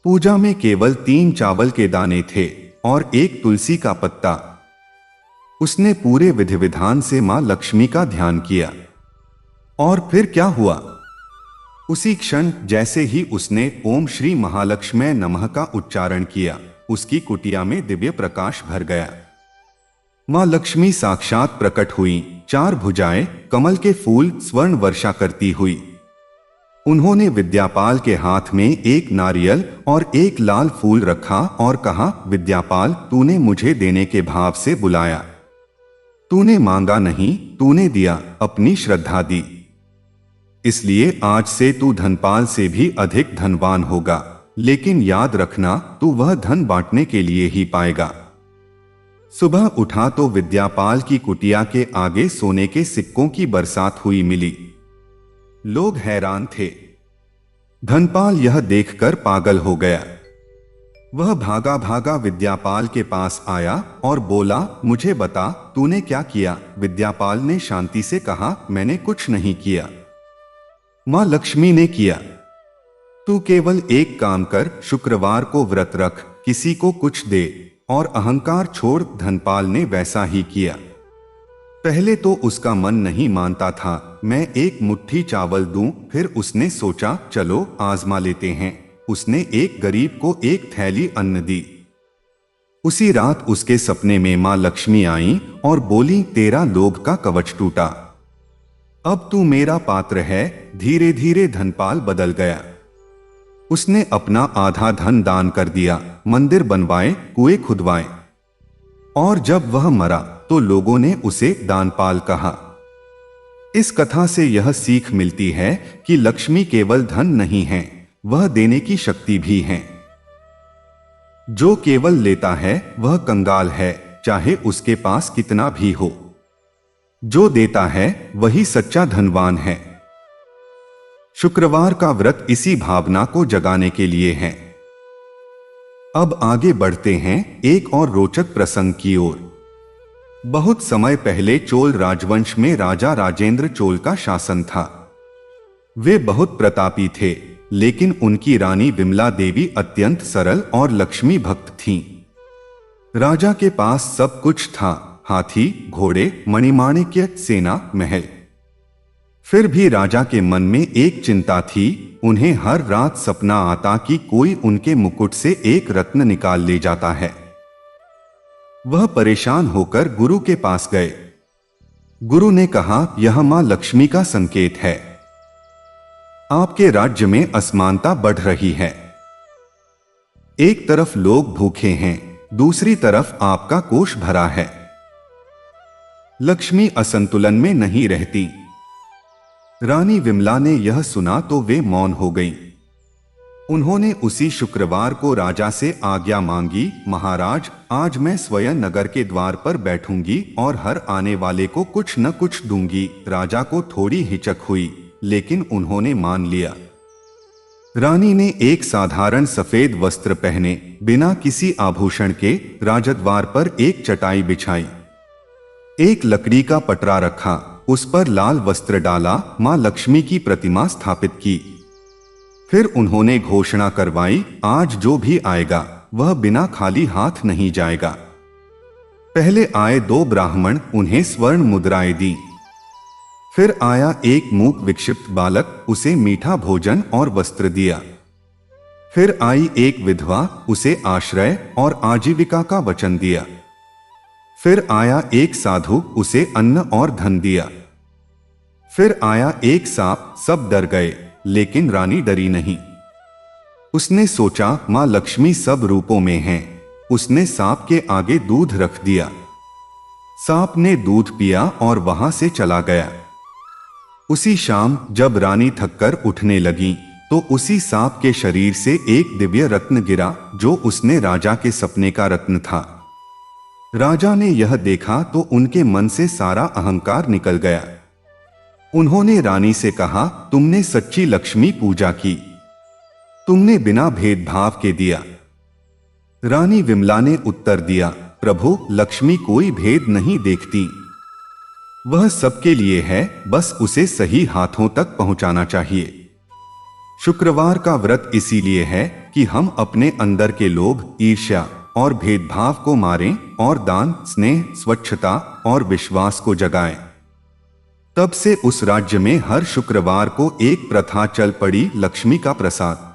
पूजा में केवल 3 चावल के दाने थे और एक तुलसी का पत्ता। उसने पूरे विधि विधान से मां लक्ष्मी का ध्यान किया। और फिर क्या हुआ? उसी क्षण जैसे ही उसने ओम श्री महालक्ष्मी नमः का उच्चारण किया, उसकी कुटिया में दिव्य प्रकाश भर गया। मां लक्ष्मी साक्षात प्रकट हुई, 4 भुजाएं, कमल के फूल, स्वर्ण वर्षा करती हुई। उन्होंने विद्यापाल के हाथ में एक नारियल और एक लाल फूल रखा और कहा, विद्यापाल, तूने मुझे देने के भाव से बुलाया। तूने मांगा नहीं, तूने दिया, अपनी श्रद्धा दी। इसलिए आज से तू धनपाल से भी अधिक धनवान होगा। लेकिन याद रखना, तू वह धन बांटने के लिए ही पाएगा। सुबह उठा तो विद्यापाल की कुटिया के आगे सोने के सिक्कों की बरसात हुई मिली। लोग हैरान थे। धनपाल यह देखकर पागल हो गया। वह भागा भागा विद्यापाल के पास आया और बोला, मुझे बता तूने क्या किया। विद्यापाल ने शांति से कहा, मैंने कुछ नहीं किया, मां लक्ष्मी ने किया। तू केवल एक काम कर, शुक्रवार को व्रत रख, किसी को कुछ दे और अहंकार छोड़। धनपाल ने वैसा ही किया। पहले तो उसका मन नहीं मानता था, मैं एक मुट्ठी चावल दूं। फिर उसने सोचा, चलो आजमा लेते हैं। उसने एक गरीब को एक थैली अन्न दी। उसी रात उसके सपने में मां लक्ष्मी आईं और बोली, तेरा लोभ का कवच टूटा, अब तू मेरा पात्र है। धीरे धीरे धनपाल बदल गया। उसने अपना आधा धन दान कर दिया, मंदिर बनवाए, कुएं खुदवाए, और जब वह मरा तो लोगों ने उसे दानपाल कहा। इस कथा से यह सीख मिलती है कि लक्ष्मी केवल धन नहीं है, वह देने की शक्ति भी है। जो केवल लेता है वह कंगाल है, चाहे उसके पास कितना भी हो। जो देता है वही सच्चा धनवान है। शुक्रवार का व्रत इसी भावना को जगाने के लिए है। अब आगे बढ़ते हैं एक और रोचक प्रसंग की ओर। बहुत समय पहले चोल राजवंश में राजा राजेंद्र चोल का शासन था। वे बहुत प्रतापी थे, लेकिन उनकी रानी विमला देवी अत्यंत सरल और लक्ष्मी भक्त थीं। राजा के पास सब कुछ था, हाथी, घोड़े, मणिमाणिक्य, सेना, महल। फिर भी राजा के मन में एक चिंता थी, उन्हें हर रात सपना आता कि कोई उनके मुकुट से एक रत्न निकाल ले जाता है। वह परेशान होकर गुरु के पास गए। गुरु ने कहा, यह मां लक्ष्मी का संकेत है। आपके राज्य में असमानता बढ़ रही है। एक तरफ लोग भूखे हैं, दूसरी तरफ आपका कोष भरा है। लक्ष्मी असंतुलन में नहीं रहती। रानी विमला ने यह सुना तो वे मौन हो गईं। उन्होंने उसी शुक्रवार को राजा से आज्ञा मांगी, महाराज, आज मैं स्वयं नगर के द्वार पर बैठूंगी और हर आने वाले को कुछ न कुछ दूंगी। राजा को थोड़ी हिचक हुई, लेकिन उन्होंने मान लिया। रानी ने एक साधारण सफेद वस्त्र पहने, बिना किसी आभूषण के, राजद्वार पर एक चटाई बिछाई, एक लकड़ी का पटरा रखा, उस पर लाल वस्त्र डाला, मां लक्ष्मी की प्रतिमा स्थापित की। फिर उन्होंने घोषणा करवाई, आज जो भी आएगा वह बिना खाली हाथ नहीं जाएगा। पहले आए 2 ब्राह्मण, उन्हें स्वर्ण मुद्राएं दी। फिर आया एक मूक विक्षिप्त बालक, उसे मीठा भोजन और वस्त्र दिया। फिर आई एक विधवा, उसे आश्रय और आजीविका का वचन दिया। फिर आया एक साधु, उसे अन्न और धन दिया। फिर आया एक सांप, सब डर गए, लेकिन रानी डरी नहीं। उसने सोचा, मां लक्ष्मी सब रूपों में है। उसने सांप के आगे दूध रख दिया। सांप ने दूध पिया और वहां से चला गया। उसी शाम जब रानी थककर उठने लगी तो उसी सांप के शरीर से एक दिव्य रत्न गिरा, जो उसने राजा के सपने का रत्न था। राजा ने यह देखा तो उनके मन से सारा अहंकार निकल गया। उन्होंने रानी से कहा, तुमने सच्ची लक्ष्मी पूजा की, तुमने बिना भेदभाव के दिया। रानी विमला ने उत्तर दिया, प्रभु, लक्ष्मी कोई भेद नहीं देखती। वह सबके लिए है, बस उसे सही हाथों तक पहुंचाना चाहिए। शुक्रवार का व्रत इसीलिए है कि हम अपने अंदर के लोभ, ईर्ष्या और भेदभाव को मारें और दान, स्नेह, स्वच्छता और विश्वास को जगाएं। तब से उस राज्य में हर शुक्रवार को एक प्रथा चल पड़ी, लक्ष्मी का प्रसाद।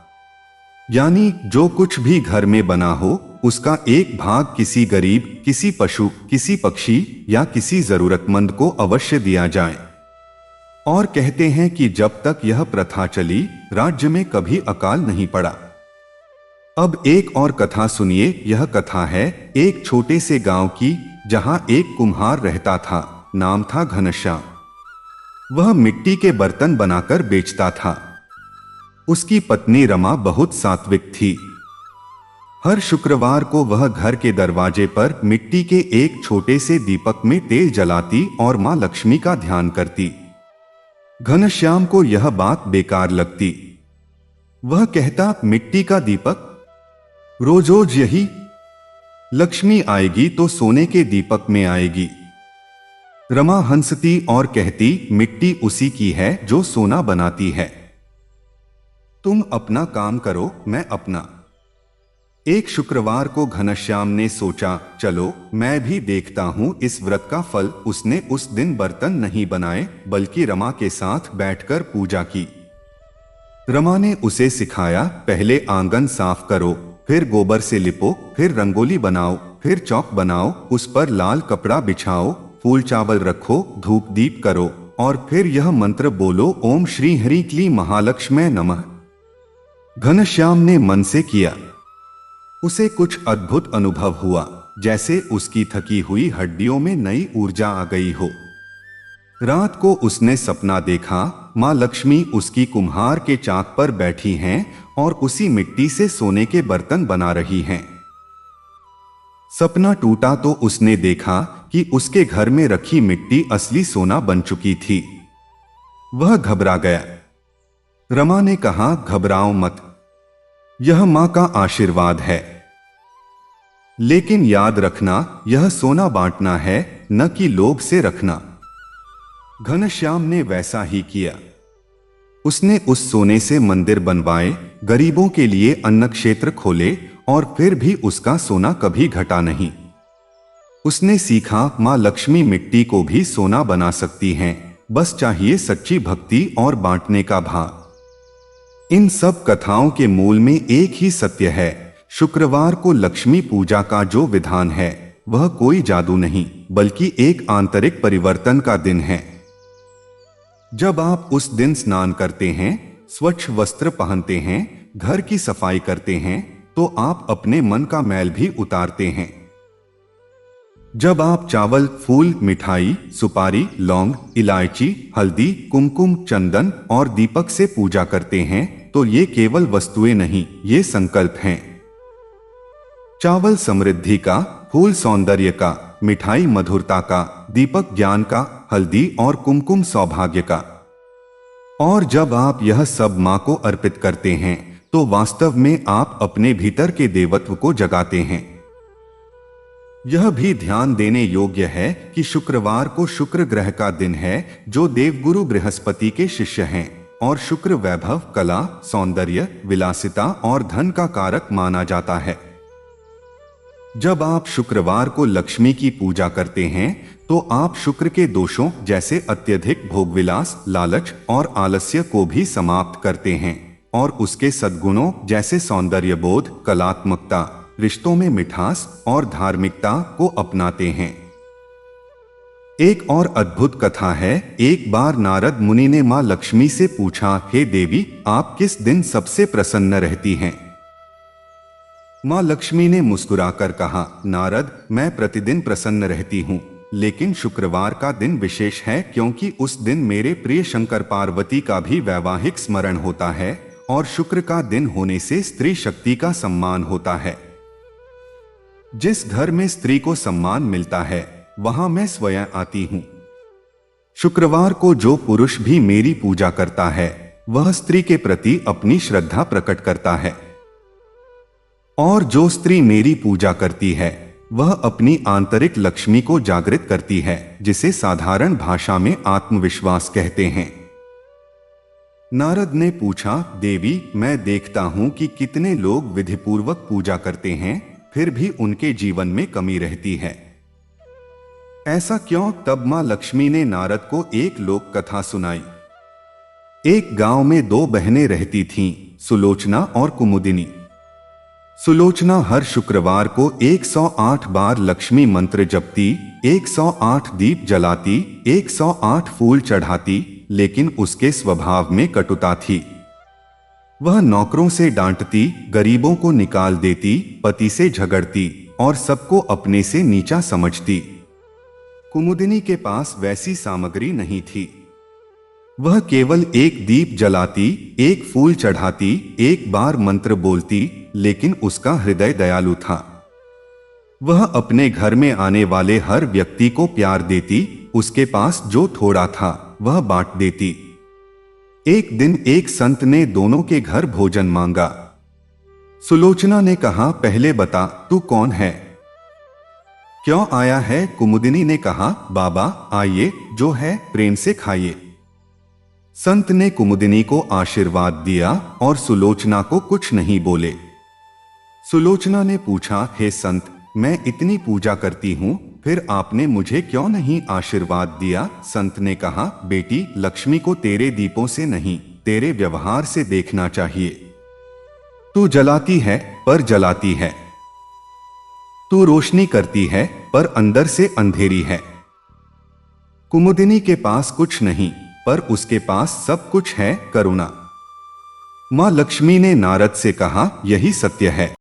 यानी जो कुछ भी घर में बना हो उसका एक भाग किसी गरीब, किसी पशु, किसी पक्षी या किसी जरूरतमंद को अवश्य दिया जाए। और कहते हैं कि जब तक यह प्रथा चली, राज्य में कभी अकाल नहीं पड़ा। अब एक और कथा सुनिए। यह कथा है एक छोटे से गांव की, जहां एक कुम्हार रहता था। नाम था घनश्याम। वह मिट्टी के बर्तन बनाकर बेचता था। उसकी पत्नी रमा बहुत सात्विक थी। हर शुक्रवार को वह घर के दरवाजे पर मिट्टी के एक छोटे से दीपक में तेल जलाती और मां लक्ष्मी का ध्यान करती। घनश्याम को यह बात बेकार लगती। वह कहता, मिट्टी का दीपक, रोज रोज यही। लक्ष्मी आएगी तो सोने के दीपक में आएगी। रमा हंसती और कहती, मिट्टी उसी की है जो सोना बनाती है। तुम अपना काम करो, मैं अपना। एक शुक्रवार को घनश्याम ने सोचा, चलो मैं भी देखता हूं इस व्रत का फल। उसने उस दिन बर्तन नहीं बनाए बल्कि रमा के साथ बैठकर पूजा की। रमा ने उसे सिखाया, पहले आंगन साफ करो, फिर गोबर से लिपो, फिर रंगोली बनाओ, फिर चौक बनाओ, उस पर लाल कपड़ा बिछाओ, फूल चावल रखो, धूप दीप करो और फिर यह मंत्र बोलो, ओम श्री हरि क्ली महालक्ष्मी नमः। घनश्याम ने मन से किया। उसे कुछ अद्भुत अनुभव हुआ, जैसे उसकी थकी हुई हड्डियों में नई ऊर्जा आ गई हो। रात को उसने सपना देखा, मां लक्ष्मी उसकी कुम्हार के चाक पर बैठी हैं और उसी मिट्टी से सोने के बर्तन बना रही हैं। सपना टूटा तो उसने देखा कि उसके घर में रखी मिट्टी असली सोना बन चुकी थी। वह घबरा गया। रमा ने कहा, घबराओ मत, यह मां का आशीर्वाद है। लेकिन याद रखना, यह सोना बांटना है, न कि लोभ से रखना। घनश्याम ने वैसा ही किया। उसने उस सोने से मंदिर बनवाए, गरीबों के लिए अन्न क्षेत्र खोले और फिर भी उसका सोना कभी घटा नहीं। उसने सीखा, मां लक्ष्मी मिट्टी को भी सोना बना सकती हैं, बस चाहिए सच्ची भक्ति और बांटने का भाव। इन सब कथाओं के मूल में एक ही सत्य है, शुक्रवार को लक्ष्मी पूजा का जो विधान है वह कोई जादू नहीं बल्कि एक आंतरिक परिवर्तन का दिन है। जब आप उस दिन स्नान करते हैं, स्वच्छ वस्त्र पहनते हैं, घर की सफाई करते हैं, तो आप अपने मन का मैल भी उतारते हैं। जब आप चावल, फूल, मिठाई, सुपारी, लौंग, इलायची, हल्दी, कुमकुम, चंदन और दीपक से पूजा करते हैं, तो ये केवल वस्तुएं नहीं, ये संकल्प हैं। चावल समृद्धि का, फूल सौंदर्य का, मिठाई मधुरता का, दीपक ज्ञान का, हल्दी और कुमकुम सौभाग्य का। और जब आप यह सब मां को अर्पित करते हैं तो वास्तव में आप अपने भीतर के देवत्व को जगाते हैं। यह भी ध्यान देने योग्य है कि शुक्रवार को शुक्र ग्रह का दिन है, जो देवगुरु बृहस्पति के शिष्य हैं, और शुक्र वैभव, कला, सौंदर्य, विलासिता और धन का कारक माना जाता है। जब आप शुक्रवार को लक्ष्मी की पूजा करते हैं तो आप शुक्र के दोषों जैसे अत्यधिक भोगविलास, लालच और आलस्य को भी समाप्त करते हैं और उसके सद्गुणों जैसे सौंदर्य बोध, कलात्मकता, रिश्तों में मिठास और धार्मिकता को अपनाते हैं। एक और अद्भुत कथा है। एक बार नारद मुनि ने मां लक्ष्मी से पूछा, हे देवी, आप किस दिन सबसे प्रसन्न रहती हैं? मां लक्ष्मी ने मुस्कुराकर कहा, नारद, मैं प्रतिदिन प्रसन्न रहती हूँ, लेकिन शुक्रवार का दिन विशेष है क्योंकि उस दिन मेरे प्रिय शंकर पार्वती का भी वैवाहिक स्मरण होता है और शुक्र का दिन होने से स्त्री शक्ति का सम्मान होता है। जिस घर में स्त्री को सम्मान मिलता है वहां मैं स्वयं आती हूँ। शुक्रवार को जो पुरुष भी मेरी पूजा करता है वह स्त्री के प्रति अपनी श्रद्धा प्रकट करता है, और जो स्त्री मेरी पूजा करती है वह अपनी आंतरिक लक्ष्मी को जागृत करती है, जिसे साधारण भाषा में आत्मविश्वास कहते हैं। नारद ने पूछा, देवी, मैं देखता हूं कि कितने लोग विधिपूर्वक पूजा करते हैं फिर भी उनके जीवन में कमी रहती है। ऐसा क्यों? तब मां लक्ष्मी ने नारद को एक लोक कथा सुनाई। एक गांव में दो बहनें रहती थीं, सुलोचना और कुमुदिनी। सुलोचना हर शुक्रवार को 108 बार लक्ष्मी मंत्र जपती, 108 दीप जलाती, 108 फूल चढ़ाती, लेकिन उसके स्वभाव में कटुता थी। वह नौकरों से डांटती, गरीबों को निकाल देती, पति से झगड़ती और सबको अपने से नीचा समझती। कुमुदिनी के पास वैसी सामग्री नहीं थी। वह केवल एक दीप जलाती, एक फूल चढ़ाती, एक बार मंत्र बोलती, लेकिन उसका हृदय दयालु था। वह अपने घर में आने वाले हर व्यक्ति को प्यार देती, उसके पास जो थोड़ा था वह बांट देती। एक दिन एक संत ने दोनों के घर भोजन मांगा। सुलोचना ने कहा, पहले बता तू कौन है, क्यों आया है। कुमुदिनी ने कहा, बाबा आइए, जो है प्रेम से खाइए। संत ने कुमुदिनी को आशीर्वाद दिया और सुलोचना को कुछ नहीं बोले। सुलोचना ने पूछा, हे संत, मैं इतनी पूजा करती हूँ, फिर आपने मुझे क्यों नहीं आशीर्वाद दिया। संत ने कहा, बेटी, लक्ष्मी को तेरे दीपों से नहीं, तेरे व्यवहार से देखना चाहिए। तू जलाती है पर जलाती है, तू रोशनी करती है पर अंदर से अंधेरी है। कुमुदिनी के पास कुछ नहीं, पर उसके पास सब कुछ है, करुणा। मां लक्ष्मी ने नारद से कहा, यही सत्य है।